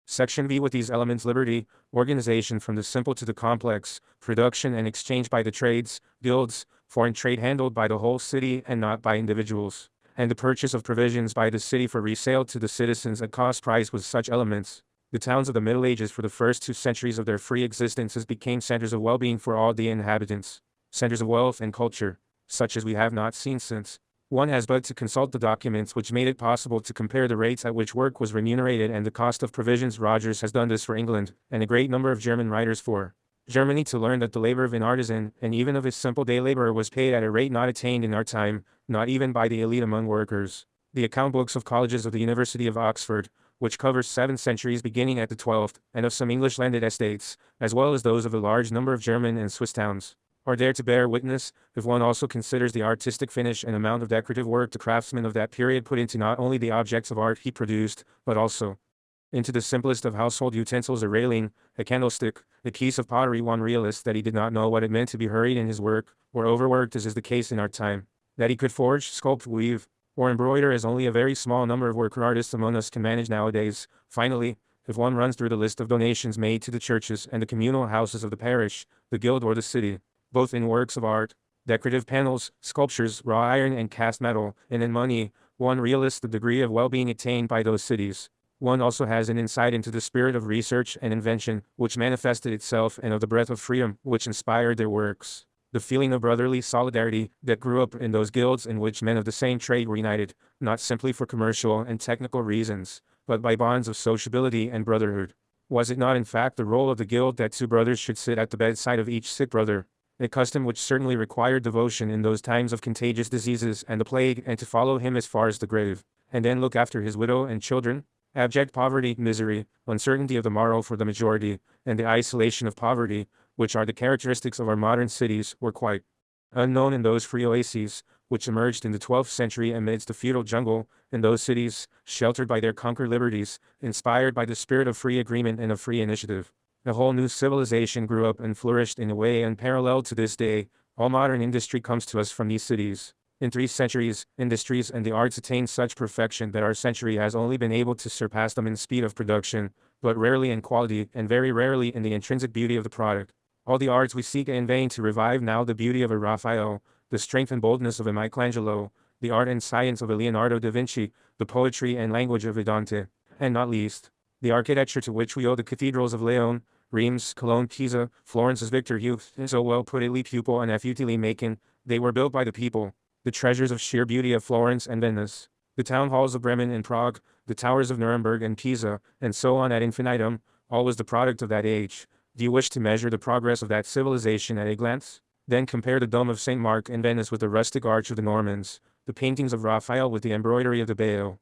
Section B. With these elements: liberty, organization from the simple to the complex, production and exchange by the trades, guilds, foreign trade handled by the whole city and not by individuals, and the purchase of provisions by the city for resale to the citizens at cost price. With such elements, the towns of the Middle Ages for the first 2 centuries of their free existences became centers of well-being for all the inhabitants, centers of wealth and culture, such as we have not seen since. One has but to consult the documents which made it possible to compare the rates at which work was remunerated and the cost of provisions. Rogers has done this for England, and a great number of German writers for Germany, to learn that the labor of an artisan, and even of his simple day laborer, was paid at a rate not attained in our time, not even by the elite among workers. The account books of colleges of the University of Oxford, which covers 7 centuries beginning at the 12th, and of some English landed estates, as well as those of a large number of German and Swiss towns, are there to bear witness, if one also considers the artistic finish and amount of decorative work the craftsman of that period put into not only the objects of art he produced, but also into the simplest of household utensils: a railing, a candlestick, a piece of pottery. One realist that he did not know what it meant to be hurried in his work, or overworked as is the case in our time. That he could forge, sculpt, weave, or embroider as only a very small number of worker artists among us can manage nowadays. Finally, if one runs through the list of donations made to the churches and the communal houses of the parish, the guild or the city, both in works of art, decorative panels, sculptures, raw iron and cast metal, and in money, one realizes the degree of well-being attained by those cities. One also has an insight into the spirit of research and invention, which manifested itself, and of the breath of freedom, which inspired their works. The feeling of brotherly solidarity that grew up in those guilds in which men of the same trade were united, not simply for commercial and technical reasons, but by bonds of sociability and brotherhood. Was it not in fact the role of the guild that 2 brothers should sit at the bedside of each sick brother? A custom which certainly required devotion in those times of contagious diseases and the plague, and to follow him as far as the grave, and then look after his widow and children. Abject poverty, misery, uncertainty of the morrow for the majority, and the isolation of poverty, which are the characteristics of our modern cities, were quite unknown in those free oases, which emerged in the 12th century amidst the feudal jungle, in those cities, sheltered by their conquered liberties, inspired by the spirit of free agreement and of free initiative. A whole new civilization grew up and flourished in a way unparalleled to this day. All modern industry comes to us from these cities. In 3 centuries, industries and the arts attained such perfection that our century has only been able to surpass them in speed of production, but rarely in quality, and very rarely in the intrinsic beauty of the product. All the arts we seek in vain to revive now: the beauty of a Raphael, the strength and boldness of a Michelangelo, the art and science of a Leonardo da Vinci, the poetry and language of a Dante, and not least, the architecture to which we owe the cathedrals of Leon, Reims, Cologne, Pisa, Florence. As Victor Hugo so well put it, "Les pupils en effet maken," they were built by the people. The treasures of sheer beauty of Florence and Venice, the town halls of Bremen and Prague, the towers of Nuremberg and Pisa, and so on ad infinitum, all was the product of that age. Do you wish to measure the progress of that civilization at a glance? Then compare the dome of St. Mark in Venice with the rustic arch of the Normans, the paintings of Raphael with the embroidery of the Bayle,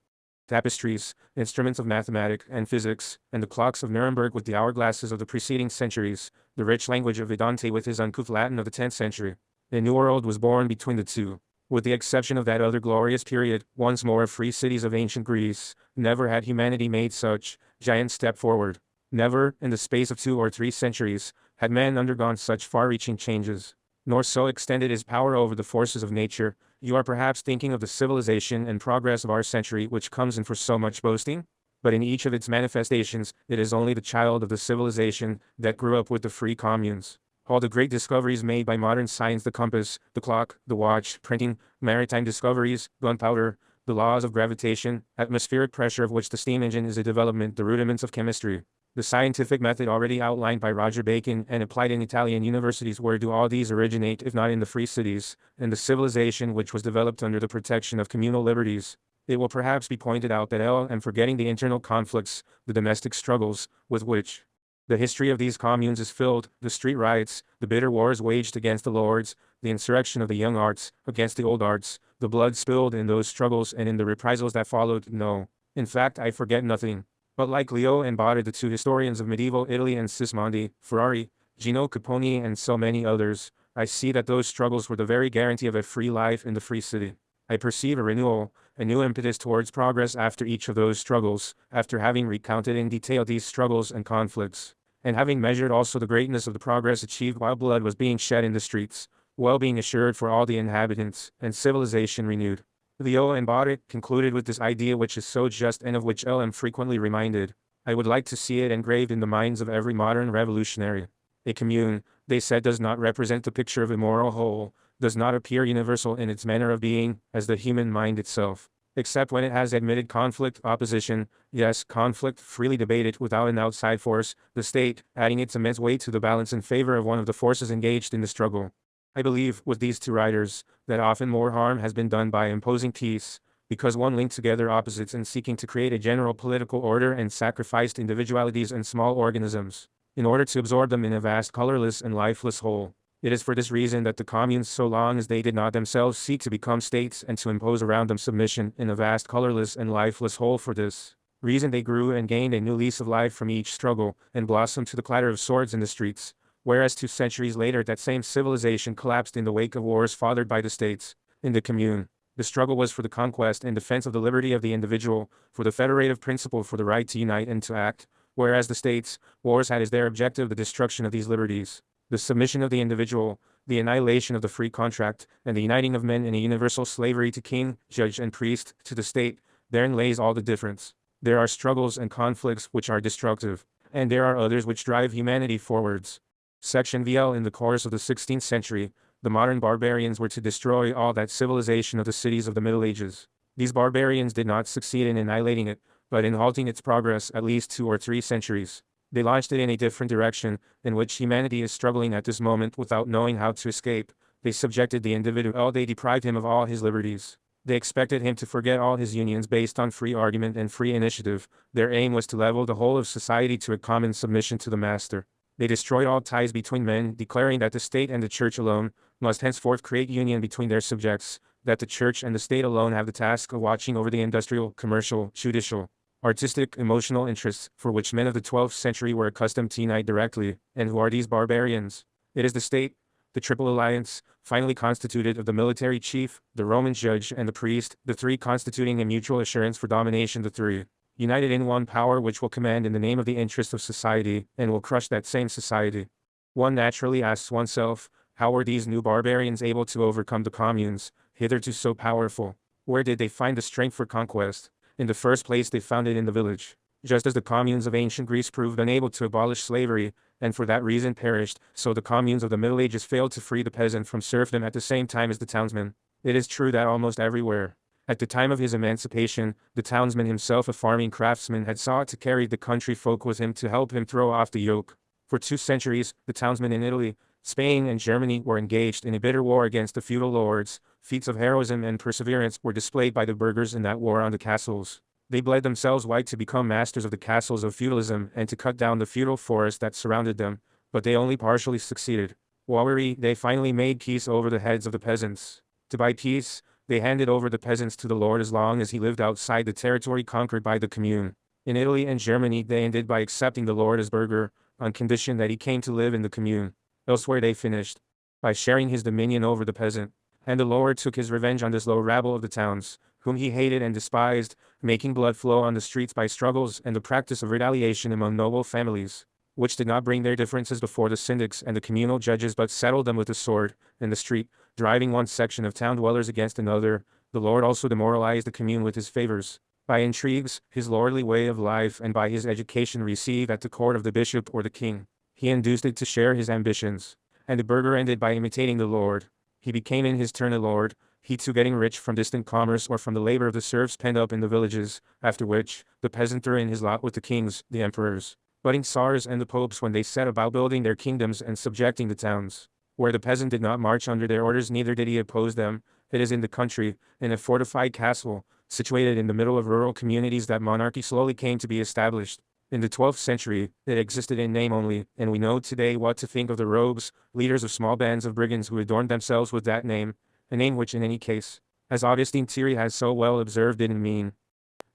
tapestries, instruments of mathematics and physics, and the clocks of Nuremberg with the hourglasses of the preceding centuries, the rich language of Dante with his uncouth Latin of the 10th century. A new world was born between the two. With the exception of that other glorious period, once more free cities of ancient Greece, never had humanity made such giant step forward. Never, in the space of 2 or 3 centuries, had man undergone such far-reaching changes, nor so extended his power over the forces of nature. You are perhaps thinking of the civilization and progress of our century which comes in for so much boasting? But in each of its manifestations, it is only the child of the civilization that grew up with the free communes. All the great discoveries made by modern science, the compass, the clock, the watch, printing, maritime discoveries, gunpowder, the laws of gravitation, atmospheric pressure of which the steam engine is a development, the rudiments of chemistry, the scientific method already outlined by Roger Bacon and applied in Italian universities, where do all these originate if not in the free cities, and the civilization which was developed under the protection of communal liberties? It will perhaps be pointed out that and forgetting the internal conflicts, the domestic struggles, with which the history of these communes is filled, the street riots, the bitter wars waged against the lords, the insurrection of the young arts, against the old arts, the blood spilled in those struggles and in the reprisals that followed, no. In fact, I forget nothing. But like Leo and Botta, the 2 historians of medieval Italy, and Sismondi, Ferrari, Gino Caponi and so many others, I see that those struggles were the very guarantee of a free life in the free city. I perceive a renewal, a new impetus towards progress after each of those struggles, after having recounted in detail these struggles and conflicts, and having measured also the greatness of the progress achieved while blood was being shed in the streets, well-being assured for all the inhabitants, and civilization renewed. Leo and Botta concluded with this idea which is so just and of which I am frequently reminded. I would like to see it engraved in the minds of every modern revolutionary. A commune, they said, does not represent the picture of a moral whole, does not appear universal in its manner of being, as the human mind itself, except when it has admitted conflict, opposition, yes, conflict, freely debated without an outside force, the state, adding its immense weight to the balance in favor of one of the forces engaged in the struggle. I believe, with these 2 writers, that often more harm has been done by imposing peace, because one linked together opposites in seeking to create a general political order and sacrificed individualities and small organisms, in order to absorb them in a vast colorless and lifeless whole. It is for this reason that the communes, so long as they did not themselves seek to become states and to impose around them submission in a vast colorless and lifeless whole, for this reason they grew and gained a new lease of life from each struggle, and blossomed to the clatter of swords in the streets, whereas 2 centuries later that same civilization collapsed in the wake of wars fathered by the states. In the commune, the struggle was for the conquest and defense of the liberty of the individual, for the federative principle, for the right to unite and to act, whereas the states' wars had as their objective the destruction of these liberties, the submission of the individual, the annihilation of the free contract, and the uniting of men in a universal slavery to king, judge and priest, to the state. Therein lays all the difference. There are struggles and conflicts which are destructive, and there are others which drive humanity forwards. Section VL. In the course of the 16th century, the modern barbarians were to destroy all that civilization of the cities of the Middle Ages. These barbarians did not succeed in annihilating it, but in halting its progress at least 2 or 3 centuries. They launched it in a different direction, in which humanity is struggling at this moment without knowing how to escape. They subjected the individual, they deprived him of all his liberties. They expected him to forget all his unions based on free argument and free initiative. Their aim was to level the whole of society to a common submission to the master. They destroyed all ties between men, declaring that the state and the church alone must henceforth create union between their subjects, that the church and the state alone have the task of watching over the industrial, commercial, judicial, artistic, emotional interests, for which men of the 12th century were accustomed to unite directly. And who are these barbarians? It is the state, the triple alliance, finally constituted of the military chief, the Roman judge and the priest, the 3 constituting a mutual assurance for domination, the 3 united in one power which will command in the name of the interest of society, and will crush that same society. One naturally asks oneself, how were these new barbarians able to overcome the communes, hitherto so powerful? Where did they find the strength for conquest? In the first place, they found it in the village. Just as the communes of ancient Greece proved unable to abolish slavery, and for that reason perished, so the communes of the Middle Ages failed to free the peasant from serfdom at the same time as the townsman. It is true that almost everywhere, at the time of his emancipation, the townsman himself, a farming craftsman, had sought to carry the country folk with him to help him throw off the yoke. For 2 centuries, the townsmen in Italy, Spain and Germany were engaged in a bitter war against the feudal lords. Feats of heroism and perseverance were displayed by the burghers in that war on the castles. They bled themselves white to become masters of the castles of feudalism and to cut down the feudal forest that surrounded them, but they only partially succeeded. Warri, they finally made peace over the heads of the peasants. To buy peace, they handed over the peasants to the lord as long as he lived outside the territory conquered by the commune. In Italy and Germany they ended by accepting the lord as burgher, on condition that he came to live in the commune. Elsewhere they finished by sharing his dominion over the peasant. And the lord took his revenge on this low rabble of the towns, whom he hated and despised, making blood flow on the streets by struggles and the practice of retaliation among noble families, which did not bring their differences before the syndics and the communal judges but settled them with the sword, in the street, driving one section of town dwellers against another. The lord also demoralized the commune with his favors, by intrigues, his lordly way of life, and by his education received at the court of the bishop or the king. He induced it to share his ambitions. And the burgher ended by imitating the lord. He became in his turn a lord, he too getting rich from distant commerce or from the labor of the serfs penned up in the villages, after which, the peasant threw in his lot with the kings, the emperors, budding czars and the popes when they set about building their kingdoms and subjecting the towns. Where the peasant did not march under their orders, neither did he oppose them. It is in the country, in a fortified castle, situated in the middle of rural communities, that monarchy slowly came to be established. In the 12th century, it existed in name only, and we know today what to think of the rogues, leaders of small bands of brigands who adorned themselves with that name, a name which in any case, as Augustine Thierry has so well observed, didn't mean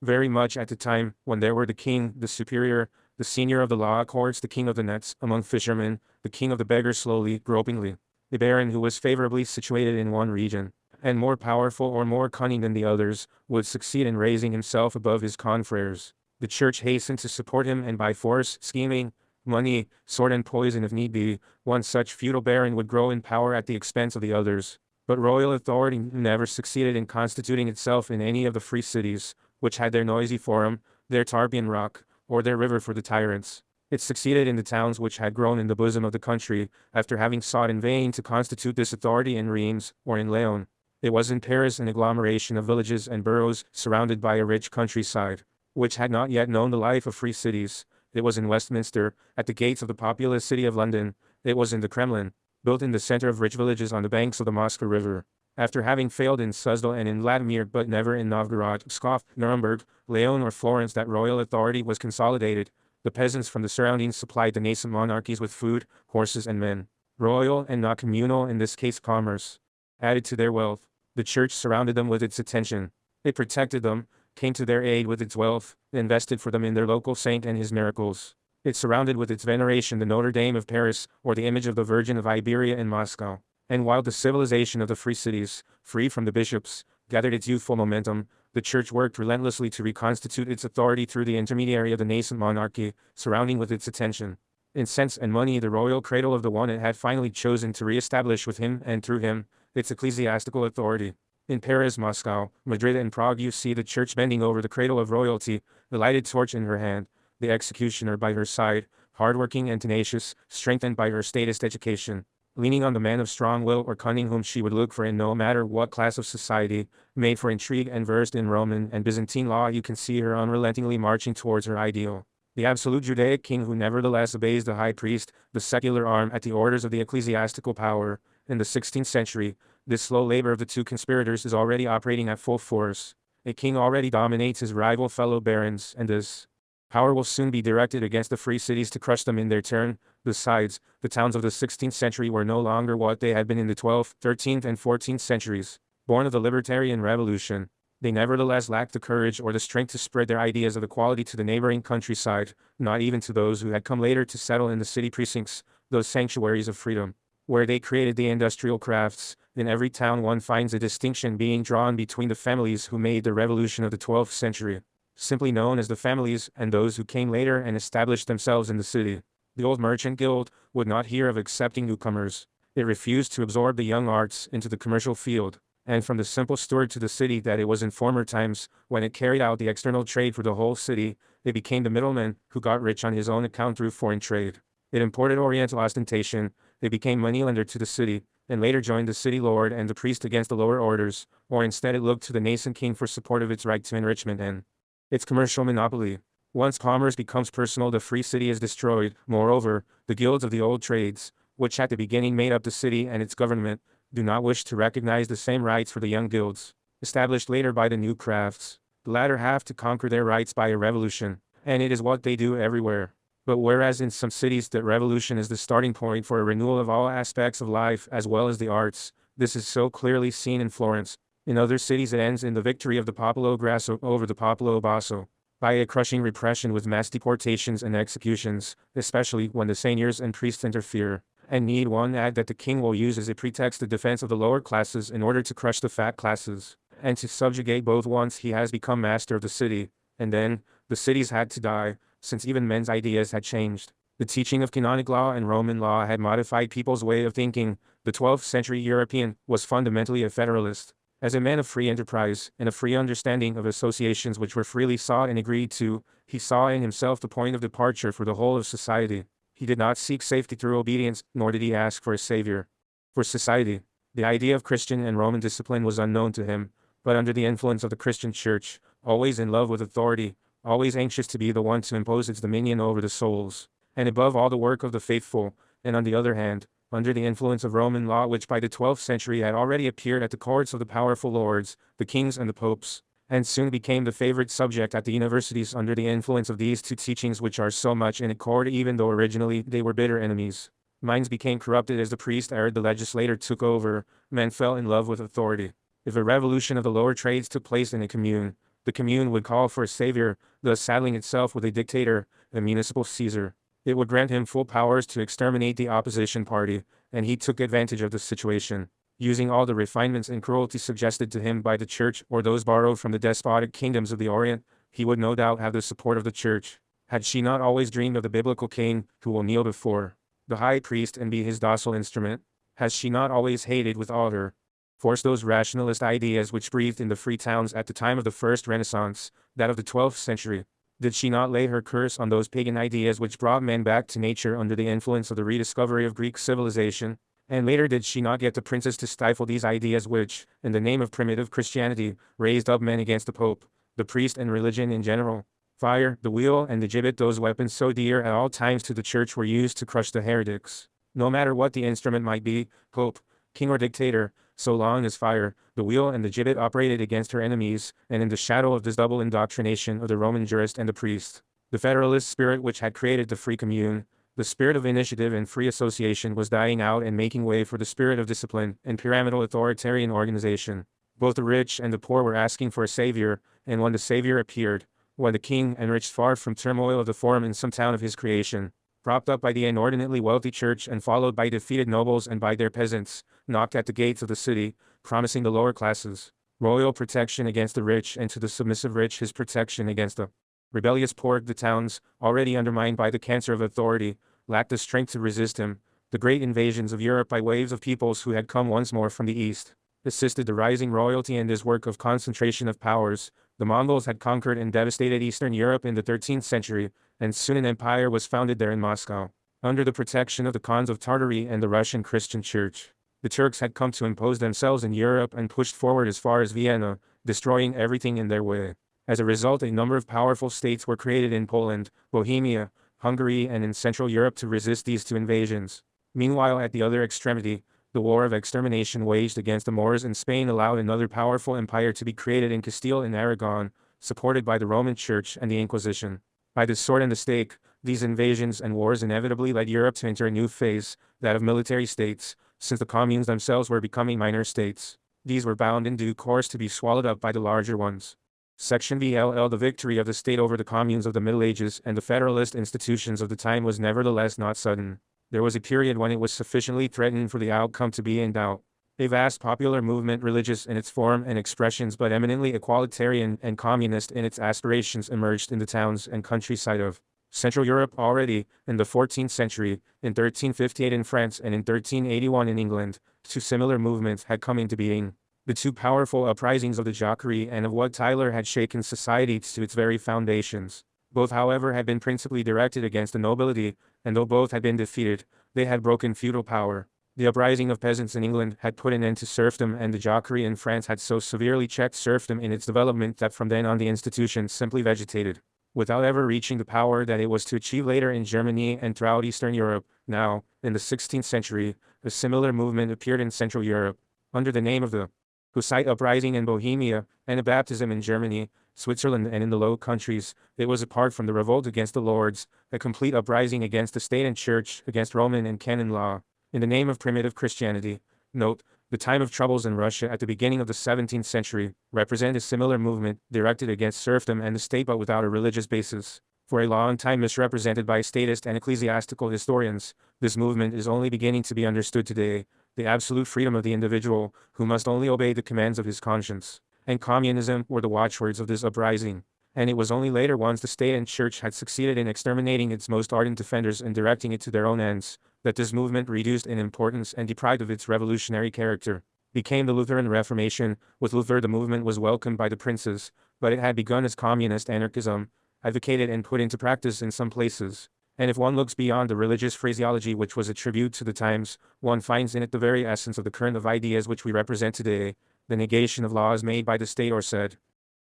very much at the time, when there were the king, the superior, the senior of the law courts, the king of the nets, among fishermen, the king of the beggars slowly, gropingly, the baron who was favorably situated in one region, and more powerful or more cunning than the others, would succeed in raising himself above his confreres. The church hastened to support him, and by force, scheming, money, sword and poison if need be, one such feudal baron would grow in power at the expense of the others. But royal authority never succeeded in constituting itself in any of the free cities, which had their noisy forum, their Tarpeian rock, or their river for the tyrants. It succeeded in the towns which had grown in the bosom of the country, after having sought in vain to constitute this authority in Reims, or in Leon. It was in Paris, an agglomeration of villages and boroughs, surrounded by a rich countryside, which had not yet known the life of free cities. It was in Westminster, at the gates of the populous city of London. It was in the Kremlin, built in the center of rich villages on the banks of the Moscow River. After having failed in Suzdal and in Vladimir but never in Novgorod, Pskov, Nuremberg, Leon or Florence, that royal authority was consolidated. The peasants from the surroundings supplied the nascent monarchies with food, horses and men. Royal and not communal, in this case commerce, added to their wealth. The church surrounded them with its attention. It protected them, came to their aid with its wealth, invested for them in their local saint and his miracles. It surrounded with its veneration the Notre Dame of Paris, or the image of the Virgin of Iberia in Moscow. And while the civilization of the free cities, free from the bishops, gathered its youthful momentum, the church worked relentlessly to reconstitute its authority through the intermediary of the nascent monarchy, surrounding with its attention, in sense and money, the royal cradle of the one it had finally chosen to re-establish with him and through him, its ecclesiastical authority. In Paris, Moscow, Madrid and Prague you see the church bending over the cradle of royalty, the lighted torch in her hand, the executioner by her side, hardworking and tenacious, strengthened by her statist education, leaning on the man of strong will or cunning whom she would look for in no matter what class of society, made for intrigue and versed in Roman and Byzantine law. You can see her unrelentingly marching towards her ideal. The absolute Judaic king who nevertheless obeys the high priest, the secular arm at the orders of the ecclesiastical power. In the 16th century, this slow labor of the two conspirators is already operating at full force. A king already dominates his rival fellow barons, and this power will soon be directed against the free cities to crush them in their turn. Besides, the towns of the 16th century were no longer what they had been in the 12th, 13th, and 14th centuries, born of the libertarian revolution. They nevertheless lacked the courage or the strength to spread their ideas of equality to the neighboring countryside, not even to those who had come later to settle in the city precincts, those sanctuaries of freedom, where they created the industrial crafts. In every town one finds a distinction being drawn between the families who made the revolution of the 12th century, simply known as the families, and those who came later and established themselves in the city. The old merchant guild would not hear of accepting newcomers. It refused to absorb the young arts into the commercial field, and from the simple steward to the city that it was in former times, when it carried out the external trade for the whole city, it became the middleman, who got rich on his own account through foreign trade. It imported oriental ostentation, it became moneylender to the city, and later joined the city lord and the priest against the lower orders, or instead it looked to the nascent king for support of its right to enrichment and its commercial monopoly. Once commerce becomes personal, the free city is destroyed. Moreover, the guilds of the old trades, which at the beginning made up the city and its government, do not wish to recognize the same rights for the young guilds, established later by the new crafts. The latter have to conquer their rights by a revolution, and it is what they do everywhere. But whereas in some cities that revolution is the starting point for a renewal of all aspects of life as well as the arts, this is so clearly seen in Florence. In other cities it ends in the victory of the Popolo Grasso over the Popolo Basso, by a crushing repression with mass deportations and executions, especially when the seigneurs and priests interfere. And need one add that the king will use as a pretext the defense of the lower classes in order to crush the fat classes, and to subjugate both once he has become master of the city, and then, the cities had to die, since even men's ideas had changed. The teaching of canonic law and Roman law had modified people's way of thinking. The 12th century European was fundamentally a federalist. As a man of free enterprise, and a free understanding of associations which were freely sought and agreed to, he saw in himself the point of departure for the whole of society. He did not seek safety through obedience, nor did he ask for a savior. For society, the idea of Christian and Roman discipline was unknown to him, but under the influence of the Christian Church, always in love with authority, always anxious to be the one to impose its dominion over the souls, and above all the work of the faithful, and on the other hand, under the influence of Roman law which by the 12th century had already appeared at the courts of the powerful lords, the kings and the popes, and soon became the favorite subject at the universities under the influence of these two teachings which are so much in accord even though originally they were bitter enemies. Minds became corrupted as the priest erred, the legislator took over, men fell in love with authority. If a revolution of the lower trades took place in a commune, the commune would call for a savior, thus saddling itself with a dictator, a municipal Caesar. It would grant him full powers to exterminate the opposition party, and he took advantage of the situation. Using all the refinements and cruelty suggested to him by the Church or those borrowed from the despotic kingdoms of the Orient, he would no doubt have the support of the Church. Had she not always dreamed of the biblical king, who will kneel before the high priest and be his docile instrument? Has she not always hated with ardor force those rationalist ideas which breathed in the free towns at the time of the first Renaissance, that of the 12th century? Did she not lay her curse on those pagan ideas which brought men back to nature under the influence of the rediscovery of Greek civilization? And later did she not get the princes to stifle these ideas which, in the name of primitive Christianity, raised up men against the Pope, the priest and religion in general? Fire, the wheel and the gibbet, those weapons so dear at all times to the Church, were used to crush the heretics. No matter what the instrument might be, Pope, king or dictator, so long as fire, the wheel and the gibbet operated against her enemies, and in the shadow of this double indoctrination of the Roman jurist and the priest, the federalist spirit which had created the free commune, the spirit of initiative and free association, was dying out and making way for the spirit of discipline and pyramidal authoritarian organization. Both the rich and the poor were asking for a savior, and when the savior appeared, when the king, enriched far from turmoil of the forum in some town of his creation, propped up by the inordinately wealthy church and followed by defeated nobles and by their peasants, knocked at the gates of the city, promising the lower classes royal protection against the rich, and to the submissive rich his protection against the rebellious poor. The towns, already undermined by the cancer of authority, lacked the strength to resist him. The great invasions of Europe by waves of peoples who had come once more from the east assisted the rising royalty in this work of concentration of powers. The Mongols had conquered and devastated Eastern Europe in the 13th century, and soon an empire was founded there in Moscow, under the protection of the Khans of Tartary and the Russian Christian Church. The Turks had come to impose themselves in Europe and pushed forward as far as Vienna, destroying everything in their way. As a result, a number of powerful states were created in Poland, Bohemia, Hungary, and in Central Europe to resist these two invasions. Meanwhile, at the other extremity, the war of extermination waged against the Moors in Spain allowed another powerful empire to be created in Castile and Aragon, supported by the Roman Church and the Inquisition. By the sword and the stake, these invasions and wars inevitably led Europe to enter a new phase, that of military states, since the communes themselves were becoming minor states. These were bound in due course to be swallowed up by the larger ones. Section VLL. The victory of the state over the communes of the Middle Ages and the federalist institutions of the time was nevertheless not sudden. There was a period when it was sufficiently threatened for the outcome to be in doubt. A vast popular movement, religious in its form and expressions but eminently equalitarian and communist in its aspirations, emerged in the towns and countryside of Central Europe already, in the 14th century. In 1358 in France and in 1381 in England, two similar movements had come into being. The two powerful uprisings of the Jacquerie and of Wat Tyler had shaken society to its very foundations. Both, however, had been principally directed against the nobility, and though both had been defeated, they had broken feudal power. The uprising of peasants in England had put an end to serfdom, and the Jacquerie in France had so severely checked serfdom in its development that from then on the institution simply vegetated, without ever reaching the power that it was to achieve later in Germany and throughout Eastern Europe. Now, in the 16th century, a similar movement appeared in Central Europe, under the name of the Hussite uprising in Bohemia, and a baptism in Germany, Switzerland and in the Low Countries, it was apart from the revolt against the lords, a complete uprising against the state and church, against Roman and canon law, in the name of primitive Christianity. Note, the time of troubles in Russia at the beginning of the 17th century represent a similar movement directed against serfdom and the state but without a religious basis. For a long time misrepresented by statist and ecclesiastical historians, this movement is only beginning to be understood today, the absolute freedom of the individual, who must only obey the commands of his conscience, and communism were the watchwords of this uprising. And it was only later, once the state and church had succeeded in exterminating its most ardent defenders and directing it to their own ends, that this movement, reduced in importance and deprived of its revolutionary character, became the Lutheran Reformation. With Luther the movement was welcomed by the princes, but it had begun as communist anarchism, advocated and put into practice in some places. And if one looks beyond the religious phraseology which was a tribute to the times, one finds in it the very essence of the current of ideas which we represent today, the negation of laws made by the state or said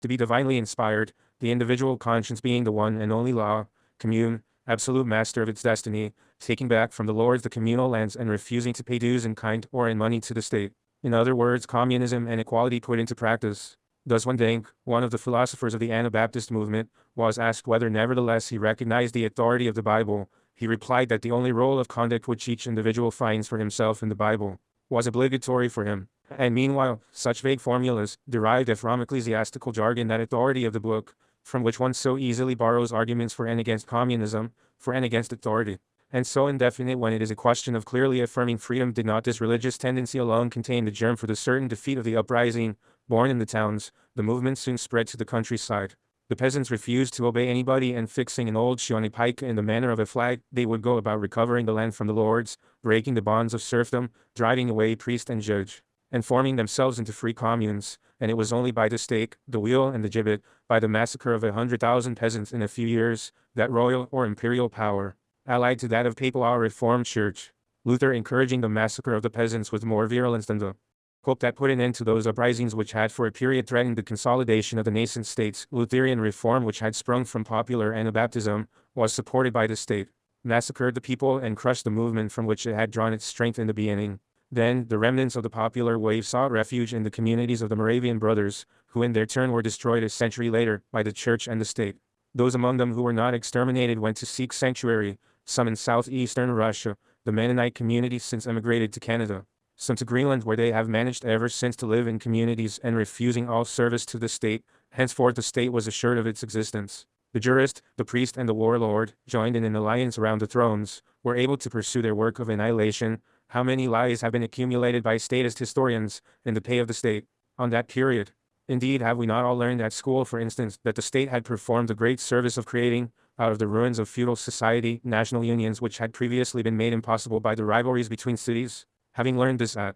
to be divinely inspired, the individual conscience being the one and only law, commune, absolute master of its destiny, taking back from the lords the communal lands and refusing to pay dues in kind or in money to the state. In other words, communism and equality put into practice. Thus when Denk, one of the philosophers of the Anabaptist movement, was asked whether nevertheless he recognized the authority of the Bible, he replied that the only rule of conduct which each individual finds for himself in the Bible was obligatory for him. And meanwhile, such vague formulas, derived from ecclesiastical jargon, that authority of the book, from which one so easily borrows arguments for and against communism, for and against authority, and so indefinite when it is a question of clearly affirming freedom, did not this religious tendency alone contain the germ for the certain defeat of the uprising? Born in the towns, the movement soon spread to the countryside. The peasants refused to obey anybody, and fixing an old shoe on a pike in the manner of a flag, they would go about recovering the land from the lords, breaking the bonds of serfdom, driving away priest and judge, and forming themselves into free communes. And it was only by the stake, the wheel and the gibbet, by the massacre of 100,000 peasants in a few years, that royal or imperial power, allied to that of papal or reformed church, Luther encouraging the massacre of the peasants with more virulence than the Pope, that put an end to those uprisings which had for a period threatened the consolidation of the nascent states. Lutheran reform, which had sprung from popular Anabaptism, was supported by the state, massacred the people and crushed the movement from which it had drawn its strength in the beginning. Then, the remnants of the popular wave sought refuge in the communities of the Moravian brothers, who in their turn were destroyed a century later by the church and the state. Those among them who were not exterminated went to seek sanctuary, some in southeastern Russia, the Mennonite community since emigrated to Canada, some to Greenland, where they have managed ever since to live in communities and refusing all service to the state. Henceforth the state was assured of its existence. The jurist, the priest and the warlord, joined in an alliance around the thrones, were able to pursue their work of annihilation. How many lies have been accumulated by statist historians in the pay of the state on that period? Indeed, have we not all learned at school, for instance, that the state had performed the great service of creating, out of the ruins of feudal society, national unions which had previously been made impossible by the rivalries between cities? Having learned this at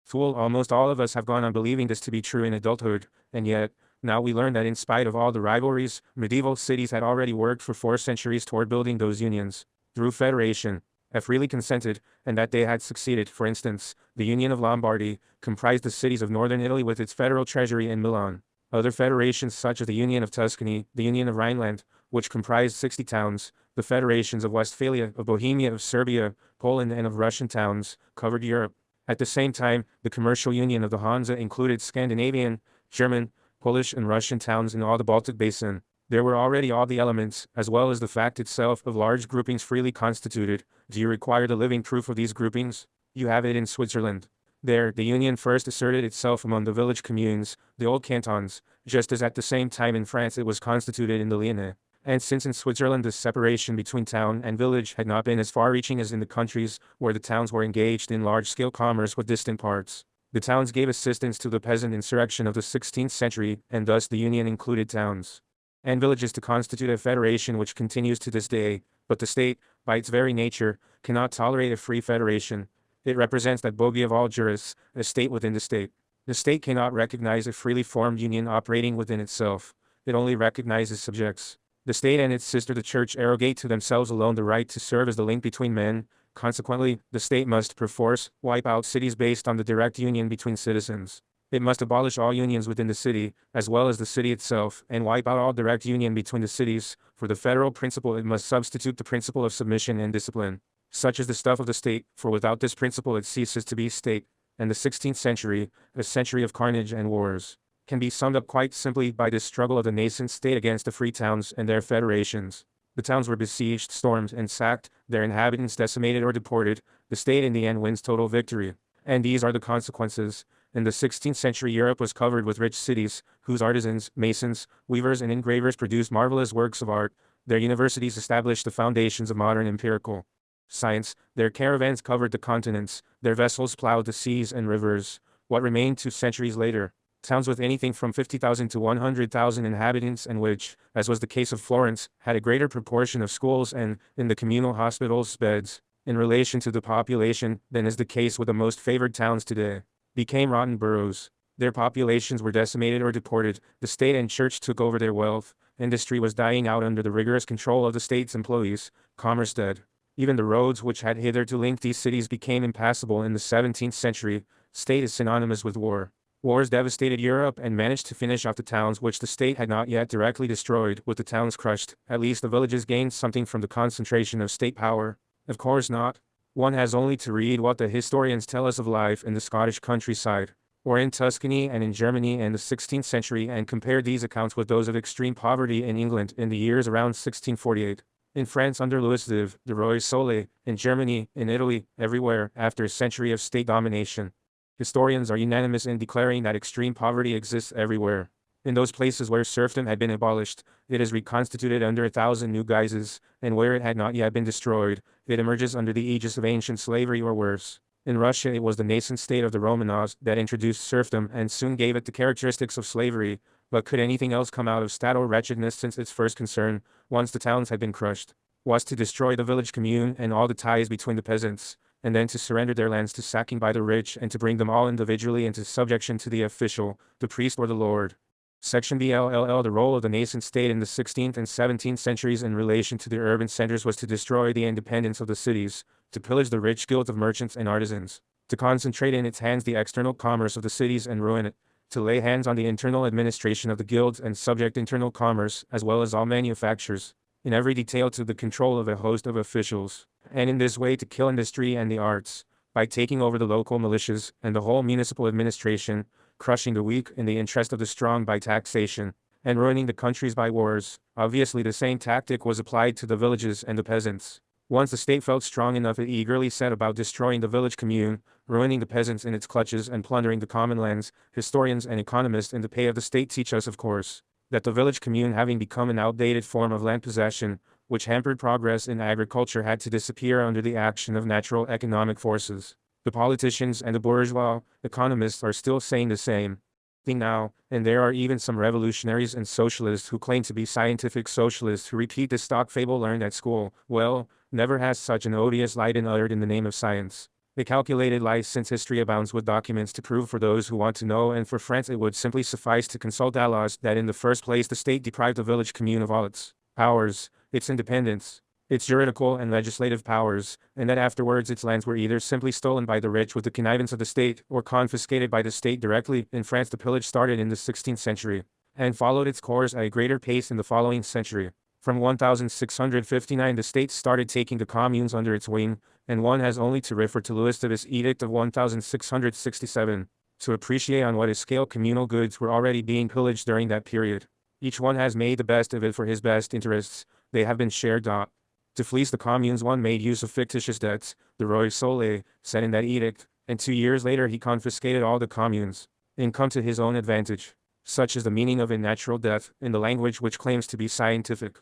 school, almost all of us have gone on believing this to be true in adulthood, and yet, now we learn that in spite of all the rivalries, medieval cities had already worked for 4 centuries toward building those unions, through federation, have freely consented, and that they had succeeded. For instance, the Union of Lombardy comprised the cities of northern Italy with its federal treasury in Milan. Other federations such as the Union of Tuscany, the Union of Rhineland, which comprised 60 towns, the federations of Westphalia, of Bohemia, of Serbia, Poland and of Russian towns, covered Europe. At the same time, the commercial union of the Hansa included Scandinavian, German, Polish and Russian towns in all the Baltic basin. There were already all the elements, as well as the fact itself, of large groupings freely constituted. Do you require the living proof of these groupings? You have it in Switzerland. There, the union first asserted itself among the village communes, the old cantons, just as at the same time in France it was constituted in the Lionnais. And since in Switzerland the separation between town and village had not been as far-reaching as in the countries, where the towns were engaged in large-scale commerce with distant parts, the towns gave assistance to the peasant insurrection of the 16th century, and thus the union included towns and villages to constitute a federation which continues to this day. But the state, by its very nature, cannot tolerate a free federation. It represents that bogey of all jurists, a state within the state. The state cannot recognize a freely formed union operating within itself. It only recognizes subjects. The state and its sister the church arrogate to themselves alone the right to serve as the link between men. Consequently, the state must perforce wipe out cities based on the direct union between citizens. It must abolish all unions within the city, as well as the city itself, and wipe out all direct union between the cities. For the federal principle it must substitute the principle of submission and discipline. Such is the stuff of the state, for without this principle it ceases to be state. And the 16th century, a century of carnage and wars, can be summed up quite simply by this struggle of the nascent state against the free towns and their federations. The towns were besieged, stormed, and sacked, their inhabitants decimated or deported. The state in the end wins total victory. And these are the consequences. In the 16th century, Europe was covered with rich cities, whose artisans, masons, weavers, and engravers produced marvelous works of art. Their universities established the foundations of modern empirical science. Their caravans covered the continents, their vessels plowed the seas and rivers. What remained 2 centuries later? Towns with anything from 50,000 to 100,000 inhabitants, and which, as was the case of Florence, had a greater proportion of schools and, in the communal hospitals, beds, in relation to the population, than is the case with the most favored towns today, became rotten boroughs. Their populations were decimated or deported, the state and church took over their wealth, industry was dying out under the rigorous control of the state's employees, commerce dead. Even the roads which had hitherto linked these cities became impassable in the 17th century. State is synonymous with war. Wars devastated Europe and managed to finish off the towns which the state had not yet directly destroyed. With the towns crushed, at least the villages gained something from the concentration of state power. Of course not. One has only to read what the historians tell us of life in the Scottish countryside, or in Tuscany and in Germany in the 16th century, and compare these accounts with those of extreme poverty in England in the years around 1648. In France under Louis XIV, the Roi Soleil, in Germany, in Italy, everywhere, after a century of state domination. Historians are unanimous in declaring that extreme poverty exists everywhere. In those places where serfdom had been abolished, it is reconstituted under 1,000 new guises, and where it had not yet been destroyed, it emerges under the aegis of ancient slavery or worse. In Russia it was the nascent state of the Romanovs that introduced serfdom and soon gave it the characteristics of slavery, but could anything else come out of stato-wretchedness, since its first concern, once the towns had been crushed, was to destroy the village commune and all the ties between the peasants, and then to surrender their lands to sacking by the rich and to bring them all individually into subjection to the official, the priest or the lord. Section BLLL. The role of the nascent state in the 16th and 17th centuries in relation to the urban centers was to destroy the independence of the cities, to pillage the rich guilds of merchants and artisans, to concentrate in its hands the external commerce of the cities and ruin it, to lay hands on the internal administration of the guilds and subject internal commerce, as well as all manufactures, in every detail to the control of a host of officials, and in this way to kill industry and the arts, by taking over the local militias and the whole municipal administration, crushing the weak in the interest of the strong by taxation, and ruining the countries by wars. Obviously the same tactic was applied to the villages and the peasants. Once the state felt strong enough, it eagerly set about destroying the village commune, ruining the peasants in its clutches and plundering the common lands. Historians and economists in the pay of the state teach us, of course, that the village commune, having become an outdated form of land possession, which hampered progress in agriculture, had to disappear under the action of natural economic forces. The politicians and the bourgeois economists are still saying the same thing now, and there are even some revolutionaries and socialists who claim to be scientific socialists who repeat the stock fable learned at school. Well, never has such an odious lie been uttered in the name of science. A calculated lie, since history abounds with documents to prove for those who want to know, and for France it would simply suffice to consult laws that in the first place the state deprived the village commune of all its powers, its independence, its juridical and legislative powers, and that afterwards its lands were either simply stolen by the rich with the connivance of the state, or confiscated by the state directly. In France the pillage started in the 16th century, and followed its course at a greater pace in the following century. From 1659 the state started taking the communes under its wing, and one has only to refer to Louis XIV's edict of 1667, to appreciate on what a scale communal goods were already being pillaged during that period. Each one has made the best of it for his best interests. They have been shared. To fleece the communes one made use of fictitious debts, the Roi Soleil said in that edict, and 2 years later he confiscated all the communes, income to his own advantage. Such is the meaning of a natural death, in the language which claims to be scientific.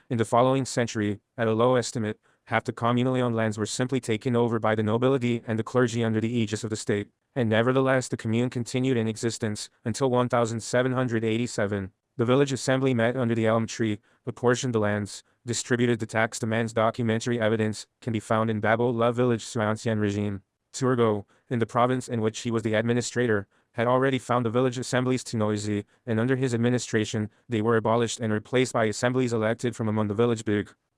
In the following century, at a low estimate, half the communally owned lands were simply taken over by the nobility and the clergy under the aegis of the state, and nevertheless the commune continued in existence, until 1787. The village assembly met under the elm tree, apportioned the lands, distributed the tax demands. Documentary evidence can be found in Babot La Village sous Ancien Régime. Turgot, in the province in which he was the administrator, had already found the village assemblies too noisy, and under his administration, they were abolished and replaced by assemblies elected from among the village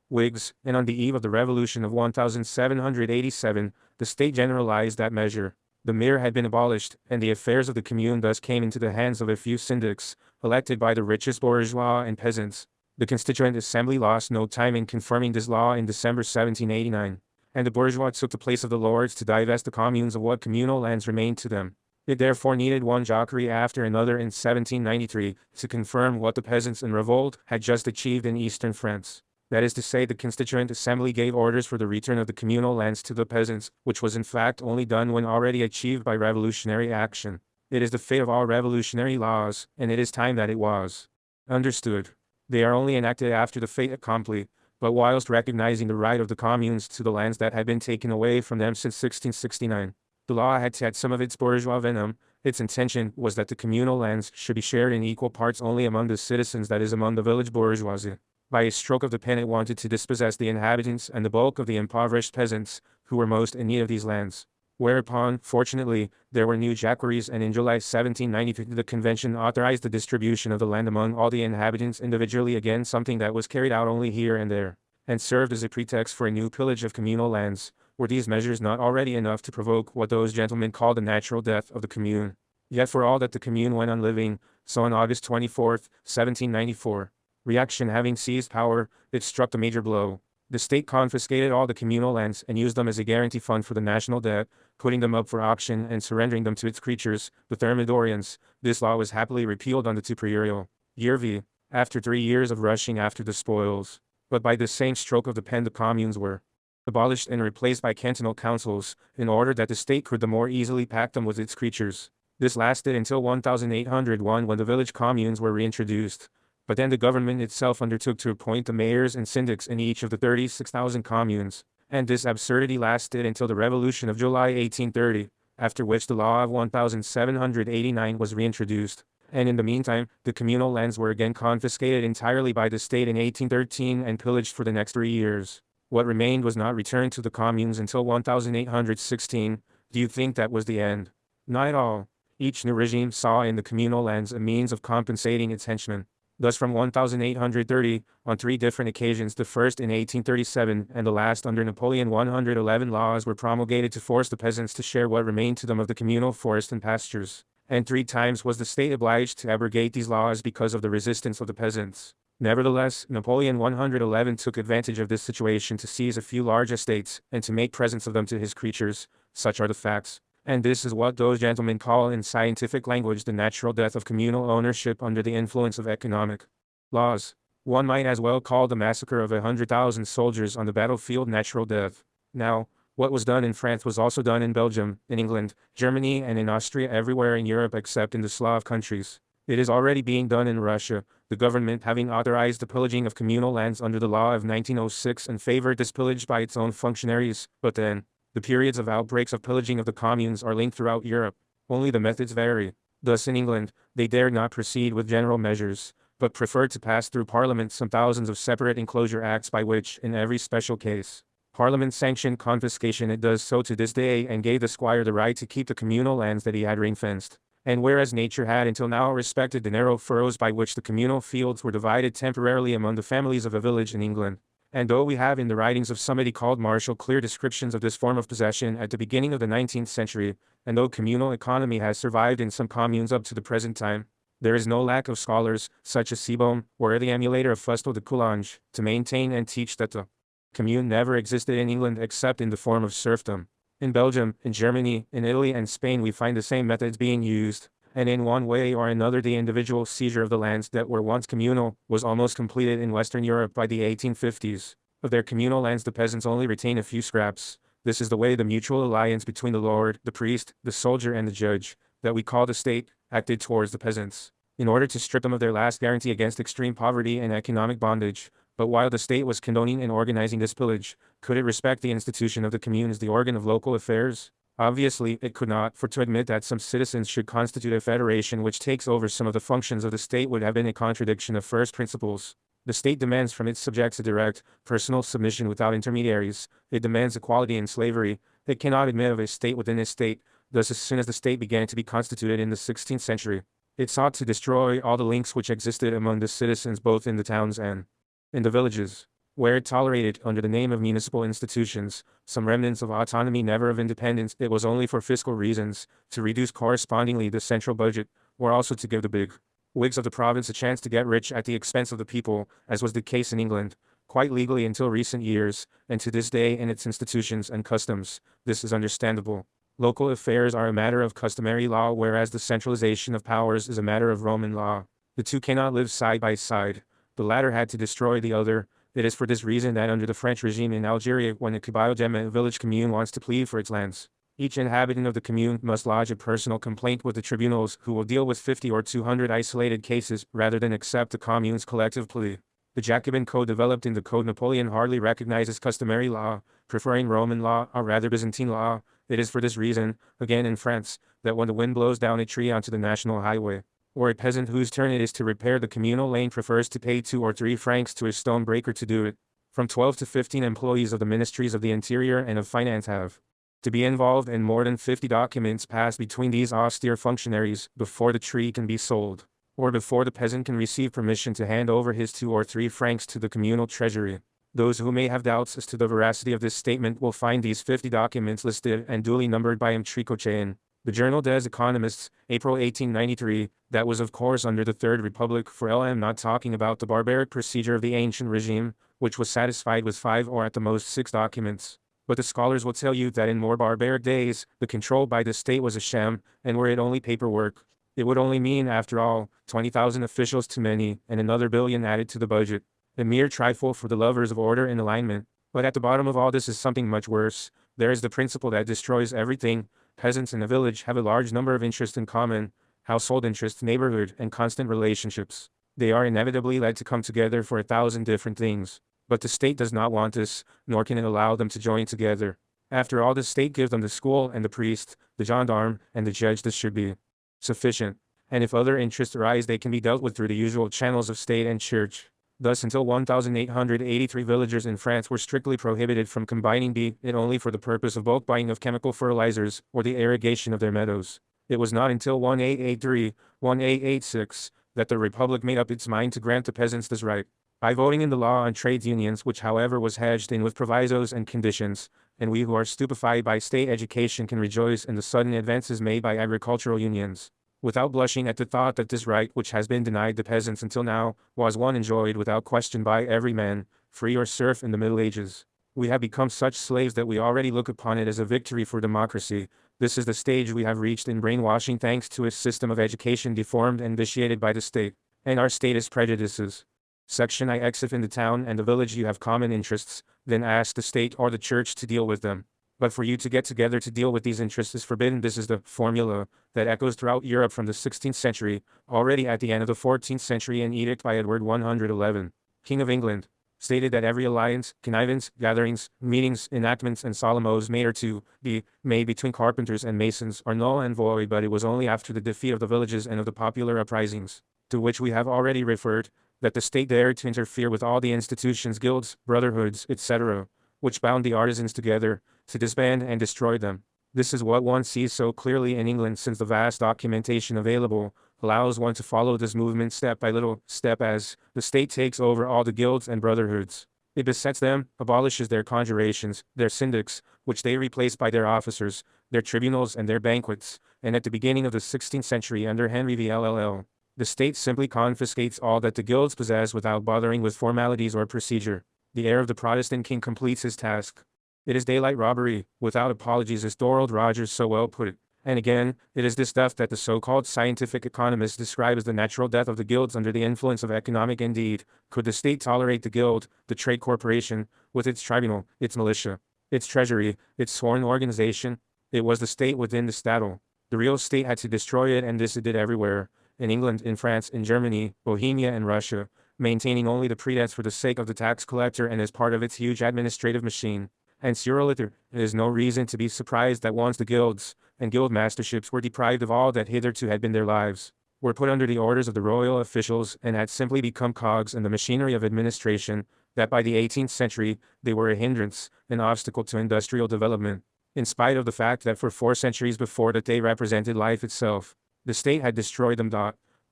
Whigs, and on the eve of the revolution of 1787, the state generalized that measure. The mayor had been abolished, and the affairs of the commune thus came into the hands of a few syndics, elected by the richest bourgeois and peasants. The Constituent Assembly lost no time in confirming this law in December 1789, and the bourgeois took the place of the lords to divest the communes of what communal lands remained to them. It therefore needed one jockery after another in 1793 to confirm what the peasants in revolt had just achieved in eastern France. That is to say, the Constituent Assembly gave orders for the return of the communal lands to the peasants, which was in fact only done when already achieved by revolutionary action. It is the fate of all revolutionary laws, and it is time that it was understood. They are only enacted after the fait accompli, but whilst recognizing the right of the communes to the lands that had been taken away from them since 1669. The law had some of its bourgeois venom. Its intention was that the communal lands should be shared in equal parts only among the citizens, that is, among the village bourgeoisie. By a stroke of the pen it wanted to dispossess the inhabitants and the bulk of the impoverished peasants, who were most in need of these lands. Whereupon, fortunately, there were new jacqueries, and in July 1793 the convention authorized the distribution of the land among all the inhabitants individually, again something that was carried out only here and there, and served as a pretext for a new pillage of communal lands. Were these measures not already enough to provoke what those gentlemen called the natural death of the commune? Yet for all that the commune went on living, so on August 24, 1794, reaction having seized power, it struck a major blow. The state confiscated all the communal lands and used them as a guarantee fund for the national debt, putting them up for auction and surrendering them to its creatures, the Thermidorians. This law was happily repealed on the Superiorial Year V, after 3 years of rushing after the spoils. But by this same stroke of the pen the communes were abolished and replaced by cantonal councils, in order that the state could the more easily pack them with its creatures. This lasted until 1801, when the village communes were reintroduced. But then the government itself undertook to appoint the mayors and syndics in each of the 36,000 communes, and this absurdity lasted until the Revolution of July 1830, after which the law of 1789 was reintroduced. And in the meantime, the communal lands were again confiscated entirely by the state in 1813 and pillaged for the next 3 years. What remained was not returned to the communes until 1816. Do you think that was the end? Not at all. Each new regime saw in the communal lands a means of compensating its henchmen. Thus from 1830, on 3 different occasions, the first in 1837 and the last under Napoleon, 111 laws were promulgated to force the peasants to share what remained to them of the communal forest and pastures. And 3 times was the state obliged to abrogate these laws because of the resistance of the peasants. Nevertheless, Napoleon 111 took advantage of this situation to seize a few large estates, and to make presents of them to his creatures. Such are the facts. And this is what those gentlemen call in scientific language the natural death of communal ownership under the influence of economic laws. One might as well call the massacre of 100,000 soldiers on the battlefield natural death. Now, what was done in France was also done in Belgium, in England, Germany, and in Austria, everywhere in Europe except in the Slav countries. It is already being done in Russia, the government having authorized the pillaging of communal lands under the law of 1906 and favored this pillage by its own functionaries. But then, the periods of outbreaks of pillaging of the communes are linked throughout Europe. Only the methods vary. Thus in England, they dared not proceed with general measures, but preferred to pass through Parliament some thousands of separate enclosure acts by which, in every special case, Parliament sanctioned confiscation. It does so to this day, and gave the squire the right to keep the communal lands that he had ring-fenced. And whereas nature had until now respected the narrow furrows by which the communal fields were divided temporarily among the families of a village in England, and though we have in the writings of somebody called Marshall clear descriptions of this form of possession at the beginning of the 19th century, and though communal economy has survived in some communes up to the present time, there is no lack of scholars, such as Seebohm, or the emulator of Fustel de Coulanges, to maintain and teach that the commune never existed in England except in the form of serfdom. In Belgium, in Germany, in Italy and Spain we find the same methods being used, and in one way or another the individual seizure of the lands that were once communal was almost completed in Western Europe by the 1850s. Of their communal lands the peasants only retain a few scraps. This is the way the mutual alliance between the lord, the priest, the soldier and the judge, that we call the state, acted towards the peasants, in order to strip them of their last guarantee against extreme poverty and economic bondage. But while the state was condoning and organizing this pillage, could it respect the institution of the commune as the organ of local affairs? Obviously, it could not, for to admit that some citizens should constitute a federation which takes over some of the functions of the state would have been a contradiction of first principles. The state demands from its subjects a direct, personal submission without intermediaries. It demands equality in slavery. It cannot admit of a state within a state. Thus, as soon as the state began to be constituted in the 16th century, it sought to destroy all the links which existed among the citizens both in the towns and in the villages, where it tolerated, under the name of municipal institutions, some remnants of autonomy, never of independence. It was only for fiscal reasons, to reduce correspondingly the central budget, or also to give the big wigs of the province a chance to get rich at the expense of the people, as was the case in England, quite legally until recent years, and to this day in its institutions and customs. This is understandable. Local affairs are a matter of customary law, whereas the centralization of powers is a matter of Roman law. The two cannot live side by side. The latter had to destroy the other. It is for this reason that under the French regime in Algeria, when a Kabylie village commune wants to plead for its lands, each inhabitant of the commune must lodge a personal complaint with the tribunals, who will deal with 50 or 200 isolated cases, rather than accept the commune's collective plea. The Jacobin Code developed in the Code Napoleon hardly recognizes customary law, preferring Roman law, or rather Byzantine law. It is for this reason, again in France, that when the wind blows down a tree onto the national highway, or a peasant whose turn it is to repair the communal lane prefers to pay 2 or 3 francs to a stone breaker to do it, from 12 to 15 employees of the Ministries of the Interior and of Finance have to be involved, and more than 50 documents pass between these austere functionaries before the tree can be sold, or before the peasant can receive permission to hand over his 2 or 3 francs to the communal treasury. Those who may have doubts as to the veracity of this statement will find these 50 documents listed and duly numbered by M. Kropotkin. The Journal des Economistes, April 1893, that was of course under the Third Republic, for LM not talking about the barbaric procedure of the ancient regime, which was satisfied with 5 or at the most 6 documents. But the scholars will tell you that in more barbaric days, the control by the state was a sham, and were it only paperwork, it would only mean, after all, 20,000 officials too many, and another billion added to the budget. A mere trifle for the lovers of order and alignment. But at the bottom of all this is something much worse. There is the principle that destroys everything. Peasants in a village have a large number of interests in common: household interests, neighborhood, and constant relationships. They are inevitably led to come together for 1,000 different things. But the state does not want this, nor can it allow them to join together. After all, the state gives them the school and the priest, the gendarme, and the judge. This should be sufficient. And if other interests arise, they can be dealt with through the usual channels of state and church. Thus, until 1883 villagers in France were strictly prohibited from combining, be it only for the purpose of bulk buying of chemical fertilizers, or the irrigation of their meadows. It was not until 1883, 1886, that the Republic made up its mind to grant the peasants this right, by voting in the law on trades unions, which however was hedged in with provisos and conditions, and we who are stupefied by state education can rejoice in the sudden advances made by agricultural unions, without blushing at the thought that this right, which has been denied the peasants until now, was one enjoyed without question by every man, free or serf, in the Middle Ages. We have become such slaves that we already look upon it as a victory for democracy. This is the stage we have reached in brainwashing, thanks to a system of education deformed and vitiated by the state, and our statist prejudices. Section I. If in the town and the village you have common interests, then ask the state or the church to deal with them. But for you to get together to deal with these interests is forbidden. This is the formula that echoes throughout Europe from the 16th century, already at the end of the 14th century an edict by Edward 111, King of England, stated that every alliance, connivance, gatherings, meetings, enactments, and solemn oaths made or to be made between carpenters and masons are null and void. But it was only after the defeat of the villages and of the popular uprisings, to which we have already referred, that the state dared to interfere with all the institutions, guilds, brotherhoods, etc., which bound the artisans together, to disband and destroy them. This is what one sees so clearly in England, since the vast documentation available allows one to follow this movement step by little step as the state takes over all the guilds and brotherhoods. It besets them, abolishes their conjurations, their syndics, which they replace by their officers, their tribunals, and their banquets, and at the beginning of the 16th century under Henry VLLL, the state simply confiscates all that the guilds possess without bothering with formalities or procedure. The heir of the Protestant king completes his task. It is daylight robbery, without apologies, as Thorold Rogers so well put it. And again, it is this death that the so-called scientific economists describe as the natural death of the guilds under the influence of economic. Indeed, could the state tolerate the guild, the trade corporation, with its tribunal, its militia, its treasury, its sworn organization? It was the state within the Stadtholder. The real state had to destroy it, and this it did everywhere. In England, in France, in Germany, Bohemia, and Russia, maintaining only the pretense for the sake of the tax collector and as part of its huge administrative machine. And surely there is no reason to be surprised that once the guilds and guild masterships were deprived of all that hitherto had been their lives, were put under the orders of the royal officials, and had simply become cogs in the machinery of administration, that by the 18th century they were a hindrance, an obstacle to industrial development, in spite of the fact that for 4 centuries before that they represented life itself. The state had destroyed them.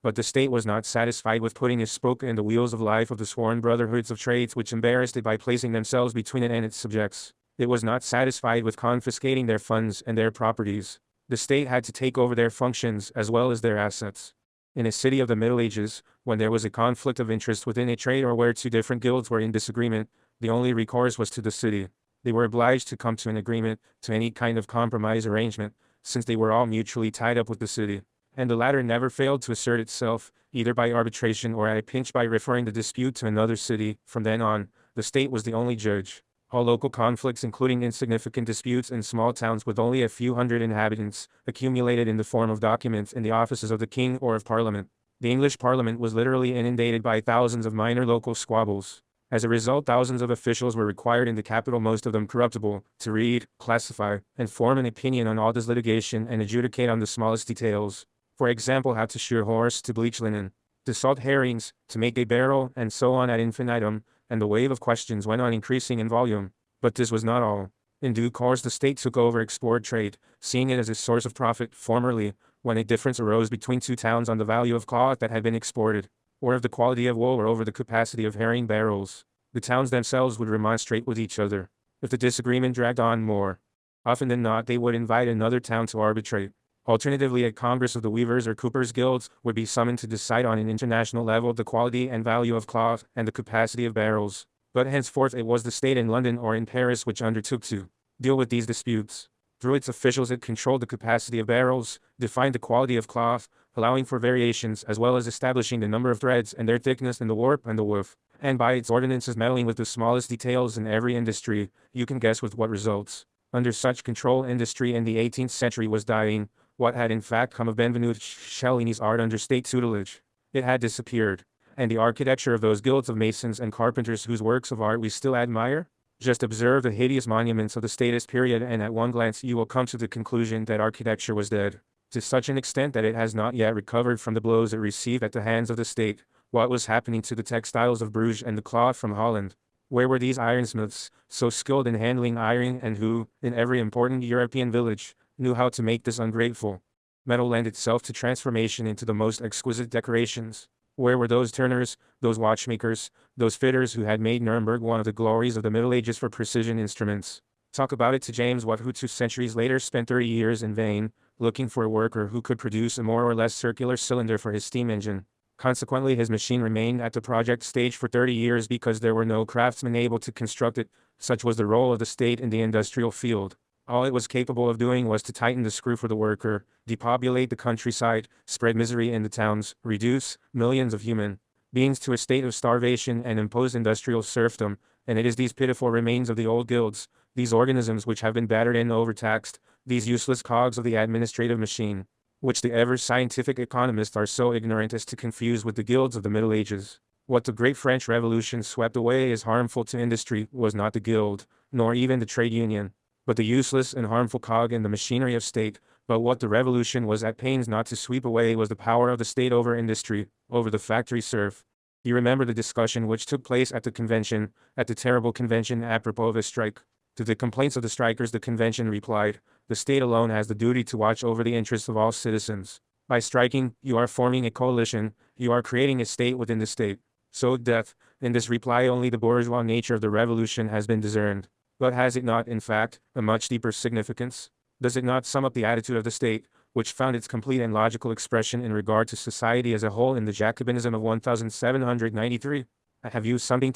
But the state was not satisfied with putting a spoke in the wheels of life of the sworn brotherhoods of trades, which embarrassed it by placing themselves between it and its subjects. It was not satisfied with confiscating their funds and their properties. The state had to take over their functions as well as their assets. In a city of the Middle Ages, when there was a conflict of interest within a trade or where 2 different guilds were in disagreement, the only recourse was to the city. They were obliged to come to an agreement, to any kind of compromise arrangement, since they were all mutually tied up with the city. And the latter never failed to assert itself, either by arbitration or at a pinch by referring the dispute to another city. From then on, the state was the only judge. All local conflicts, including insignificant disputes in small towns with only a few hundred inhabitants, accumulated in the form of documents in the offices of the king or of parliament. The English parliament was literally inundated by thousands of minor local squabbles. As a result, thousands of officials were required in the capital, most of them corruptible, to read, classify, and form an opinion on all this litigation and adjudicate on the smallest details. For example, how to shear horse, to bleach linen, to salt herrings, to make a barrel, and so on ad infinitum, and the wave of questions went on increasing in volume. But this was not all. In due course the state took over export trade, seeing it as a source of profit. Formerly, when a difference arose between two towns on the value of cloth that had been exported, or of the quality of wool, or over the capacity of herring barrels, the towns themselves would remonstrate with each other. If the disagreement dragged on more often than not, they would invite another town to arbitrate. Alternatively, a congress of the weavers or coopers' guilds would be summoned to decide on an international level the quality and value of cloth and the capacity of barrels. But henceforth it was the state in London or in Paris which undertook to deal with these disputes. Through its officials it controlled the capacity of barrels, defined the quality of cloth, allowing for variations, as well as establishing the number of threads and their thickness in the warp and the woof. And by its ordinances meddling with the smallest details in every industry, you can guess with what results. Under such control, industry in the 18th century was dying. What had in fact come of Benvenuto Cellini's art under state tutelage? It had disappeared. And the architecture of those guilds of masons and carpenters whose works of art we still admire? Just observe the hideous monuments of the statist period, and at one glance you will come to the conclusion that architecture was dead, to such an extent that it has not yet recovered from the blows it received at the hands of the state. What was happening to the textiles of Bruges and the cloth from Holland? Where were these ironsmiths, so skilled in handling iron, and who, in every important European village, knew how to make this ungrateful metal lend itself to transformation into the most exquisite decorations? Where were those turners, those watchmakers, those fitters who had made Nuremberg one of the glories of the Middle Ages for precision instruments? Talk about it to James Watt, who 2 centuries later spent 30 years in vain, looking for a worker who could produce a more or less circular cylinder for his steam engine. Consequently, his machine remained at the project stage for 30 years because there were no craftsmen able to construct it. Such was the role of the state in the industrial field. All it was capable of doing was to tighten the screw for the worker, depopulate the countryside, spread misery in the towns, reduce millions of human beings to a state of starvation, and impose industrial serfdom. And it is these pitiful remains of the old guilds, these organisms which have been battered and overtaxed, these useless cogs of the administrative machine, which the ever-scientific economists are so ignorant as to confuse with the guilds of the Middle Ages. What the great French Revolution swept away as harmful to industry was not the guild, nor even the trade union, but the useless and harmful cog in the machinery of state. But what the revolution was at pains not to sweep away was the power of the state over industry, over the factory serf. You remember the discussion which took place at the convention, at the terrible convention apropos of a strike. To the complaints of the strikers the convention replied, the state alone has the duty to watch over the interests of all citizens. By striking, you are forming a coalition, you are creating a state within the state. So death, in this reply only the bourgeois nature of the revolution has been discerned. But has it not, in fact, a much deeper significance? Does it not sum up the attitude of the state, which found its complete and logical expression in regard to society as a whole in the Jacobinism of 1793? Have you something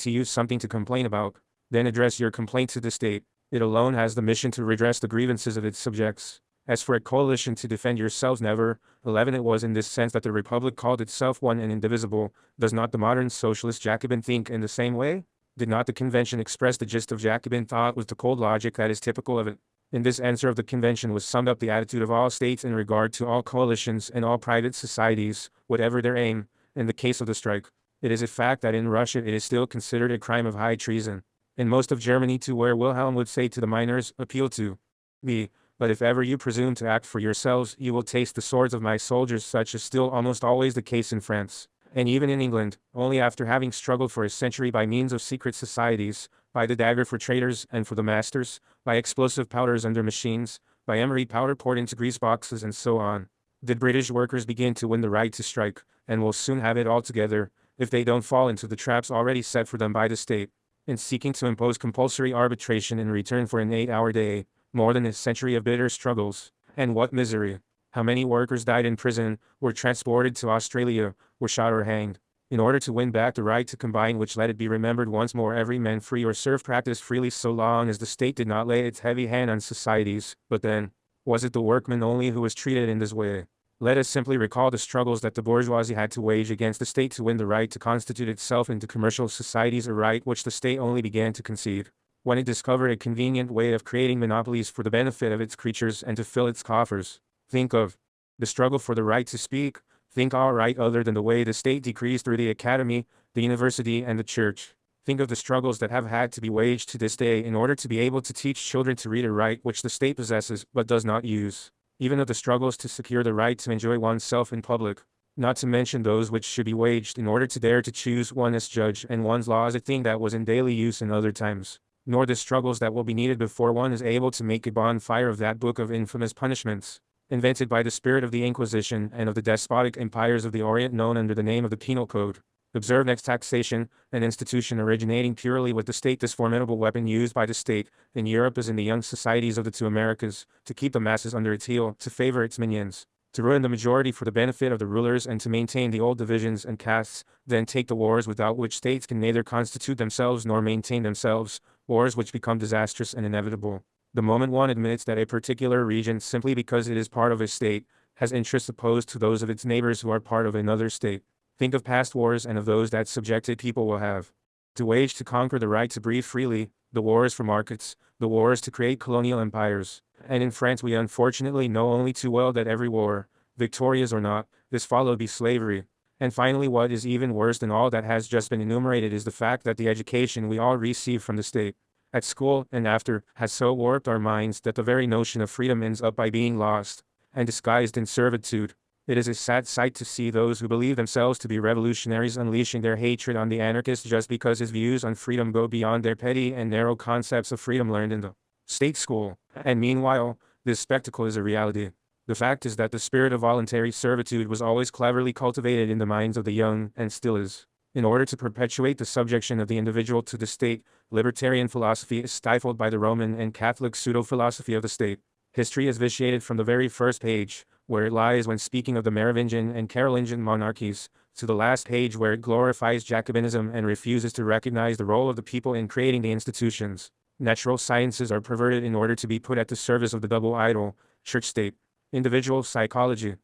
to complain about? Then address your complaint to the state. It alone has the mission to redress the grievances of its subjects. As for a coalition to defend yourselves, never. 11. It was in this sense that the Republic called itself one and indivisible. Does not the modern socialist Jacobin think in the same way? Did not the convention express the gist of Jacobin thought with the cold logic that is typical of it? In this answer of the convention was summed up the attitude of all states in regard to all coalitions and all private societies, whatever their aim. In the case of the strike, it is a fact that in Russia it is still considered a crime of high treason. In most of Germany too, where Wilhelm would say to the miners, appeal to me, but if ever you presume to act for yourselves, you will taste the swords of my soldiers. Such is still almost always the case in France, and even in England, only after having struggled for a century by means of secret societies, by the dagger for traitors and for the masters, by explosive powders under machines, by emery powder poured into grease boxes, and so on, did British workers begin to win the right to strike, and will soon have it altogether, if they don't fall into the traps already set for them by the state, in seeking to impose compulsory arbitration in return for an 8-hour day. More than a century of bitter struggles, and what misery! How many workers died in prison, were transported to Australia, were shot or hanged. in order to win back the right to combine, which let it be remembered once more, every man free or serf practiced freely so long as the state did not lay its heavy hand on societies. But then, was it the workman only who was treated in this way? Let us simply recall the struggles that the bourgeoisie had to wage against the state to win the right to constitute itself into commercial societies, a right which the state only began to concede when it discovered a convenient way of creating monopolies for the benefit of its creatures and to fill its coffers. Think of the struggle for the right to speak. Think all right other than the way the state decrees through the academy, the university, and the church. Think of the struggles that have had to be waged to this day in order to be able to teach children to read a right which the state possesses but does not use. Even of the struggles to secure the right to enjoy oneself in public, not to mention those which should be waged in order to dare to choose one as judge and one's law as a thing that was in daily use in other times, nor the struggles that will be needed before one is able to make a bonfire of that book of infamous punishments, invented by the spirit of the Inquisition and of the despotic empires of the Orient, known under the name of the Penal Code. Observe next: taxation, an institution originating purely with the state, this formidable weapon used by the state, in Europe as in the young societies of the two Americas, to keep the masses under its heel, to favor its minions, to ruin the majority for the benefit of the rulers, and to maintain the old divisions and castes. Then take the wars without which states can neither constitute themselves nor maintain themselves, wars which become disastrous and inevitable the moment one admits that a particular region, simply because it is part of a state, has interests opposed to those of its neighbors who are part of another state. Think of past wars and of those that subjected people will have to wage to conquer the right to breathe freely, the wars for markets, the wars to create colonial empires. And in France we unfortunately know only too well that every war, victorious or not, is followed by slavery. And finally, what is even worse than all that has just been enumerated is the fact that the education we all receive from the state, at school and after, has so warped our minds that the very notion of freedom ends up by being lost and disguised in servitude. It is a sad sight to see those who believe themselves to be revolutionaries unleashing their hatred on the anarchist just because his views on freedom go beyond their petty and narrow concepts of freedom learned in the state school. And meanwhile, this spectacle is a reality. The fact is that the spirit of voluntary servitude was always cleverly cultivated in the minds of the young, and still is. In order to perpetuate the subjection of the individual to the state, libertarian philosophy is stifled by the Roman and Catholic pseudo-philosophy of the state. History is vitiated from the very first page, where it lies when speaking of the Merovingian and Carolingian monarchies, to the last page where it glorifies Jacobinism and refuses to recognize the role of the people in creating the institutions. Natural sciences are perverted in order to be put at the service of the double idol, church-state. Individual psychology,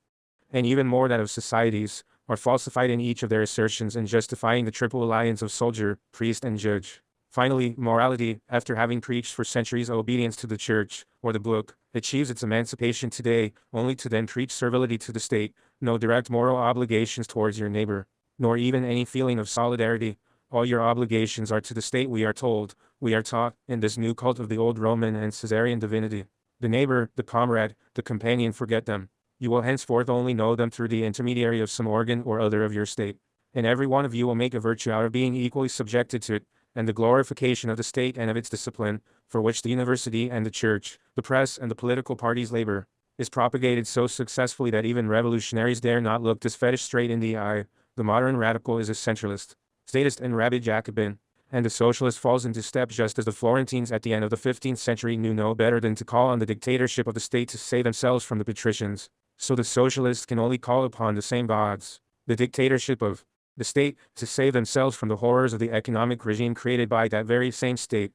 and even more that of societies, are falsified in each of their assertions and justifying the triple alliance of soldier, priest, and judge. Finally, morality, after having preached for centuries obedience to the church, or the book, achieves its emancipation today, only to then preach servility to the state, no direct moral obligations towards your neighbor, nor even any feeling of solidarity. All your obligations are to the state, we are told, we are taught, in this new cult of the old Roman and Caesarian divinity. The neighbor, the comrade, the companion, forget them. You will henceforth only know them through the intermediary of some organ or other of your state. And every one of you will make a virtue out of being equally subjected to it, and the glorification of the state and of its discipline, for which the university and the church, the press and the political parties labor, is propagated so successfully that even revolutionaries dare not look this fetish straight in the eye. The modern radical is a centralist, statist, and rabid Jacobin, and the socialist falls into step just as the Florentines at the end of the 15th century knew no better than to call on the dictatorship of the state to save themselves from the patricians. So the socialists can only call upon the same gods, the dictatorship of the state, to save themselves from the horrors of the economic regime created by that very same state.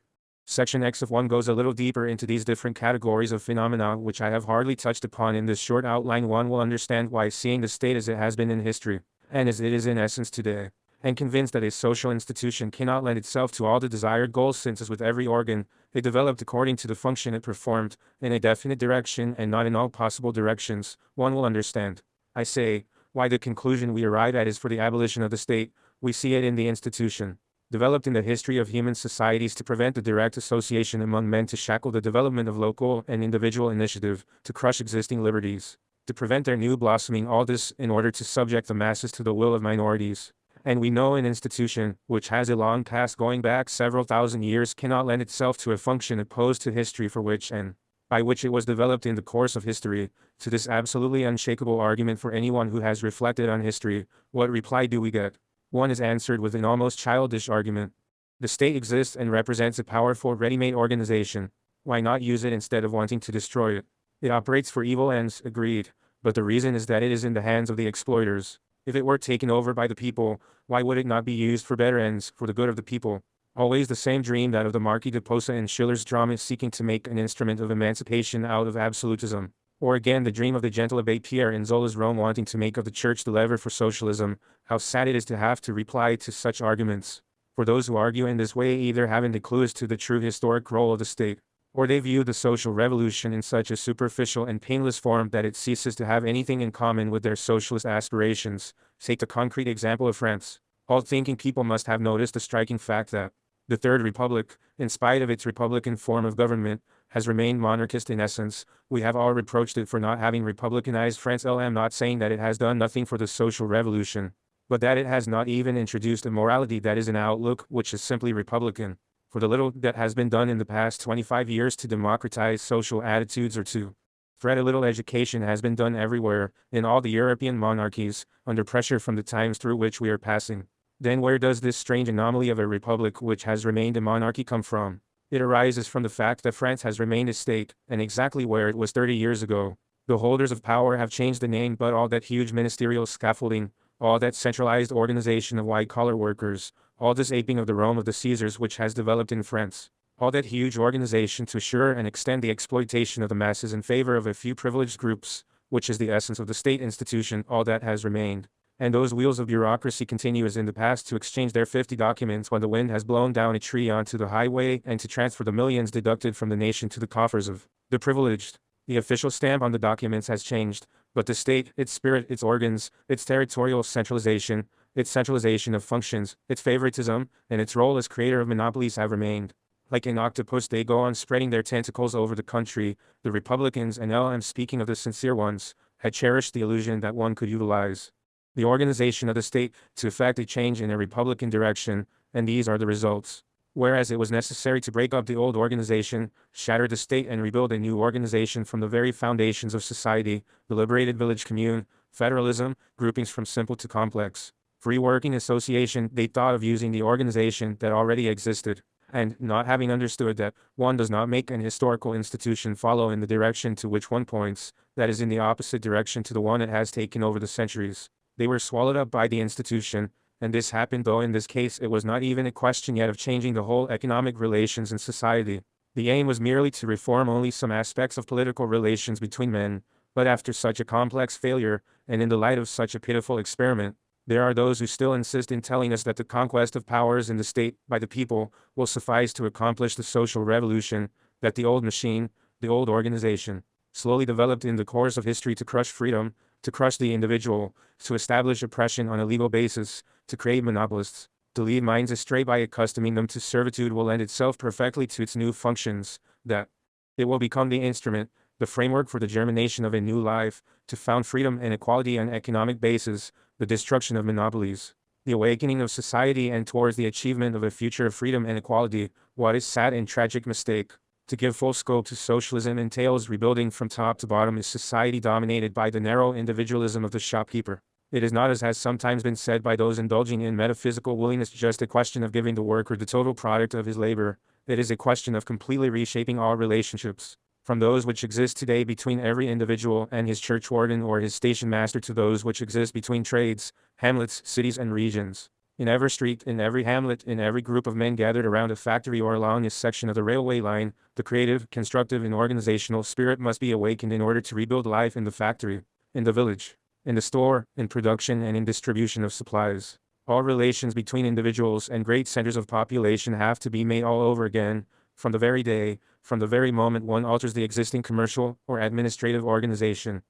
Section X of 1 goes a little deeper into these different categories of phenomena which I have hardly touched upon. In this short outline one will understand why, seeing the state as it has been in history, and as it is in essence today, and convinced that a social institution cannot lend itself to all the desired goals, since as with every organ, it developed according to the function it performed, in a definite direction and not in all possible directions, one will understand, I say, why the conclusion we arrive at is for the abolition of the state. We see it in the institution, developed in the history of human societies to prevent the direct association among men, to shackle the development of local and individual initiative, to crush existing liberties, to prevent their new blossoming, all this in order to subject the masses to the will of minorities. And we know an institution, which has a long past going back several thousand years, cannot lend itself to a function opposed to history, for which and by which it was developed in the course of history. To this absolutely unshakable argument, for anyone who has reflected on history, what reply do we get? One is answered with an almost childish argument. The state exists and represents a powerful ready-made organization. Why not use it instead of wanting to destroy it? It operates for evil ends, agreed, but the reason is that it is in the hands of the exploiters. If it were taken over by the people, why would it not be used for better ends, for the good of the people? Always the same dream, that of the Marquis de Posa in Schiller's drama, seeking to make an instrument of emancipation out of absolutism. Or again the dream of the gentle Abbé Pierre in Zola's Rome, wanting to make of the church the lever for socialism. How sad it is to have to reply to such arguments. For those who argue in this way either haven't a clue as to the true historic role of the state, or they view the social revolution in such a superficial and painless form that it ceases to have anything in common with their socialist aspirations. Take the concrete example of France. All thinking people must have noticed the striking fact that the Third Republic, in spite of its republican form of government, has remained monarchist in essence. We have all reproached it for not having republicanized France. I'm not saying that it has done nothing for the social revolution, but that it has not even introduced a morality that is an outlook which is simply republican. For the little that has been done in the past 25 years to democratize social attitudes or to spread a little education has been done everywhere, in all the European monarchies, under pressure from the times through which we are passing. Then where does this strange anomaly of a republic which has remained a monarchy come from? It arises from the fact that France has remained a state, and exactly where it was 30 years ago. The holders of power have changed the name, but all that huge ministerial scaffolding, all that centralized organization of white-collar workers, all this aping of the Rome of the Caesars which has developed in France, all that huge organization to assure and extend the exploitation of the masses in favor of a few privileged groups, which is the essence of the state institution, all that has remained. And those wheels of bureaucracy continue as in the past to exchange their 50 documents when the wind has blown down a tree onto the highway, and to transfer the millions deducted from the nation to the coffers of the privileged. The official stamp on the documents has changed, but the state, its spirit, its organs, its territorial centralization, its centralization of functions, its favoritism, and its role as creator of monopolies have remained. Like an octopus, they go on spreading their tentacles over the country. The Republicans, and now I'm speaking of the sincere ones, had cherished the illusion that one could utilize the organization of the state to effect a change in a Republican direction, and these are the results. Whereas it was necessary to break up the old organization, shatter the state, and rebuild a new organization from the very foundations of society, the liberated village commune, federalism, groupings from simple to complex, free working association, they thought of using the organization that already existed, and, not having understood that one does not make an historical institution follow in the direction to which one points, that is in the opposite direction to the one it has taken over the centuries, they were swallowed up by the institution. And this happened, though in this case it was not even a question yet of changing the whole economic relations in society. The aim was merely to reform only some aspects of political relations between men. But after such a complex failure, and in the light of such a pitiful experiment, there are those who still insist in telling us that the conquest of powers in the state by the people will suffice to accomplish the social revolution, that the old machine, the old organization, slowly developed in the course of history to crush freedom, to crush the individual, to establish oppression on a legal basis, to create monopolists, to lead minds astray by accustoming them to servitude, will lend itself perfectly to its new functions, that it will become the instrument, the framework for the germination of a new life, to found freedom and equality on economic basis, the destruction of monopolies, the awakening of society, and towards the achievement of a future of freedom and equality. What is sad and tragic mistake. To give full scope to socialism entails rebuilding from top to bottom a society dominated by the narrow individualism of the shopkeeper. It is not, as has sometimes been said by those indulging in metaphysical willingness, just a question of giving the worker the total product of his labor. It is a question of completely reshaping all relationships, from those which exist today between every individual and his churchwarden or his station master to those which exist between trades, hamlets, cities, and regions. In every street, in every hamlet, in every group of men gathered around a factory or along a section of the railway line, the creative, constructive, and organizational spirit must be awakened in order to rebuild life in the factory, in the village, in the store, in production, and in distribution of supplies. All relations between individuals and great centers of population have to be made all over again, from the very day, from the very moment one alters the existing commercial or administrative organization.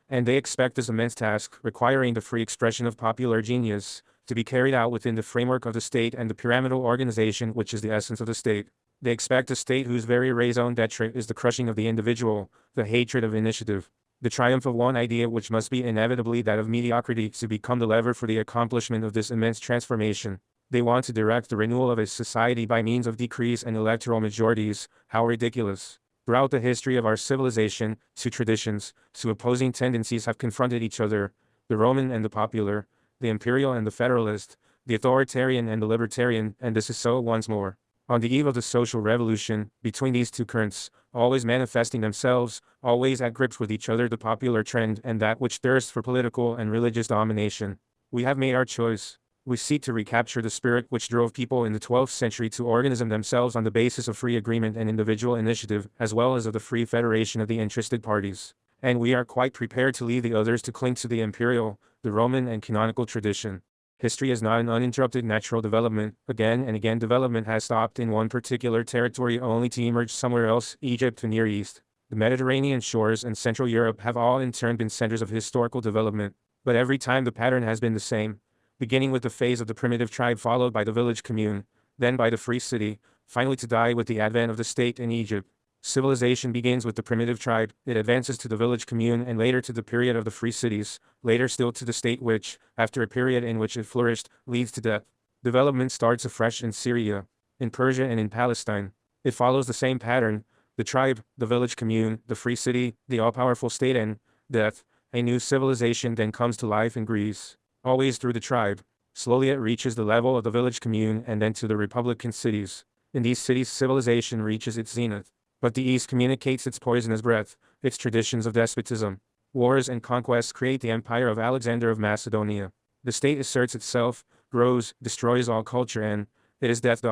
And they expect this immense task, requiring the free expression of popular genius, to be carried out within the framework of the state and the pyramidal organization which is the essence of the state. They expect a state whose very raison d'etre is the crushing of the individual, the hatred of initiative, the triumph of one idea which must be inevitably that of mediocrity, to become the lever for the accomplishment of this immense transformation. They want to direct the renewal of a society by means of decrees and electoral majorities. How ridiculous! Throughout the history of our civilization, two traditions, two opposing tendencies have confronted each other, the Roman and the popular, the imperial and the federalist, the authoritarian and the libertarian, and this is so once more. On the eve of the social revolution, between these two currents, always manifesting themselves, always at grips with each other, the popular trend and that which thirsts for political and religious domination, We have made our choice. We seek to recapture the spirit which drove people in the 12th century to organism themselves on the basis of free agreement and individual initiative, as well as of the free federation of the interested parties. And we are quite prepared to leave the others to cling to the imperial, the Roman and canonical tradition. History is not an uninterrupted natural development. Again and again development has stopped in one particular territory only to emerge somewhere else. Egypt, the Near East, the Mediterranean shores and Central Europe have all in turn been centers of historical development. But every time the pattern has been the same, beginning with the phase of the primitive tribe followed by the village commune, then by the free city, finally to die with the advent of the state in Egypt. Civilization begins with the primitive tribe, it advances to the village commune and later to the period of the free cities, later still to the state which, after a period in which it flourished, leads to death. Development starts afresh in Syria, in Persia and in Palestine. It follows the same pattern: the tribe, the village commune, the free city, the all-powerful state and death. A new civilization then comes to life in Greece, always through the tribe. Slowly it reaches the level of the village commune and then to the republican cities. In these cities civilization reaches its zenith. But the East communicates its poisonous breath, its traditions of despotism. Wars and conquests create the empire of Alexander of Macedonia. The state asserts itself, grows, destroys all culture and, it is death.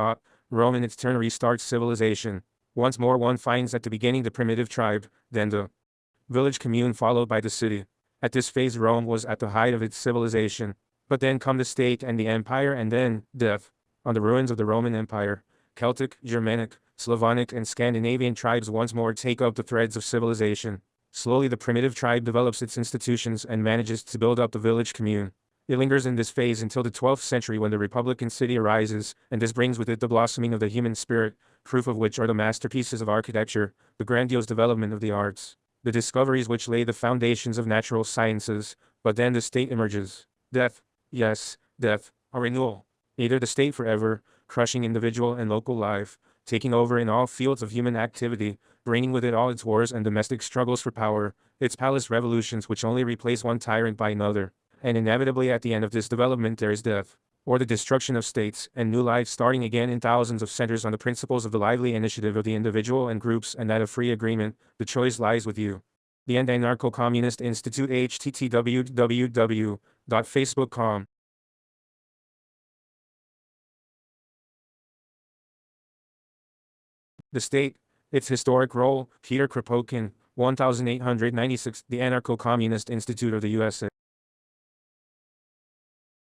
Rome in its turn restarts civilization. Once more one finds at the beginning the primitive tribe, then the village commune followed by the city. At this phase Rome was at the height of its civilization. But then come the state and the empire and then, death. On the ruins of the Roman Empire, Celtic, Germanic, Slavonic and Scandinavian tribes once more take up the threads of civilization. Slowly the primitive tribe develops its institutions and manages to build up the village commune. It lingers in this phase until the 12th century when the republican city arises, and this brings with it the blossoming of the human spirit, proof of which are the masterpieces of architecture, the grandiose development of the arts, the discoveries which lay the foundations of natural sciences. But then the state emerges. Death. Yes, death, a renewal. Either the state forever, crushing individual and local life, taking over in all fields of human activity, bringing with it all its wars and domestic struggles for power, its palace revolutions which only replace one tyrant by another, and inevitably at the end of this development there is death, or the destruction of states, and new life starting again in thousands of centers on the principles of the lively initiative of the individual and groups and that of free agreement. The choice lies with you. The End Anarcho-Communist Institute http://www.facebook.com The State, Its Historic Role, Peter Kropotkin, 1896, The Anarcho-Communist Institute of the USA.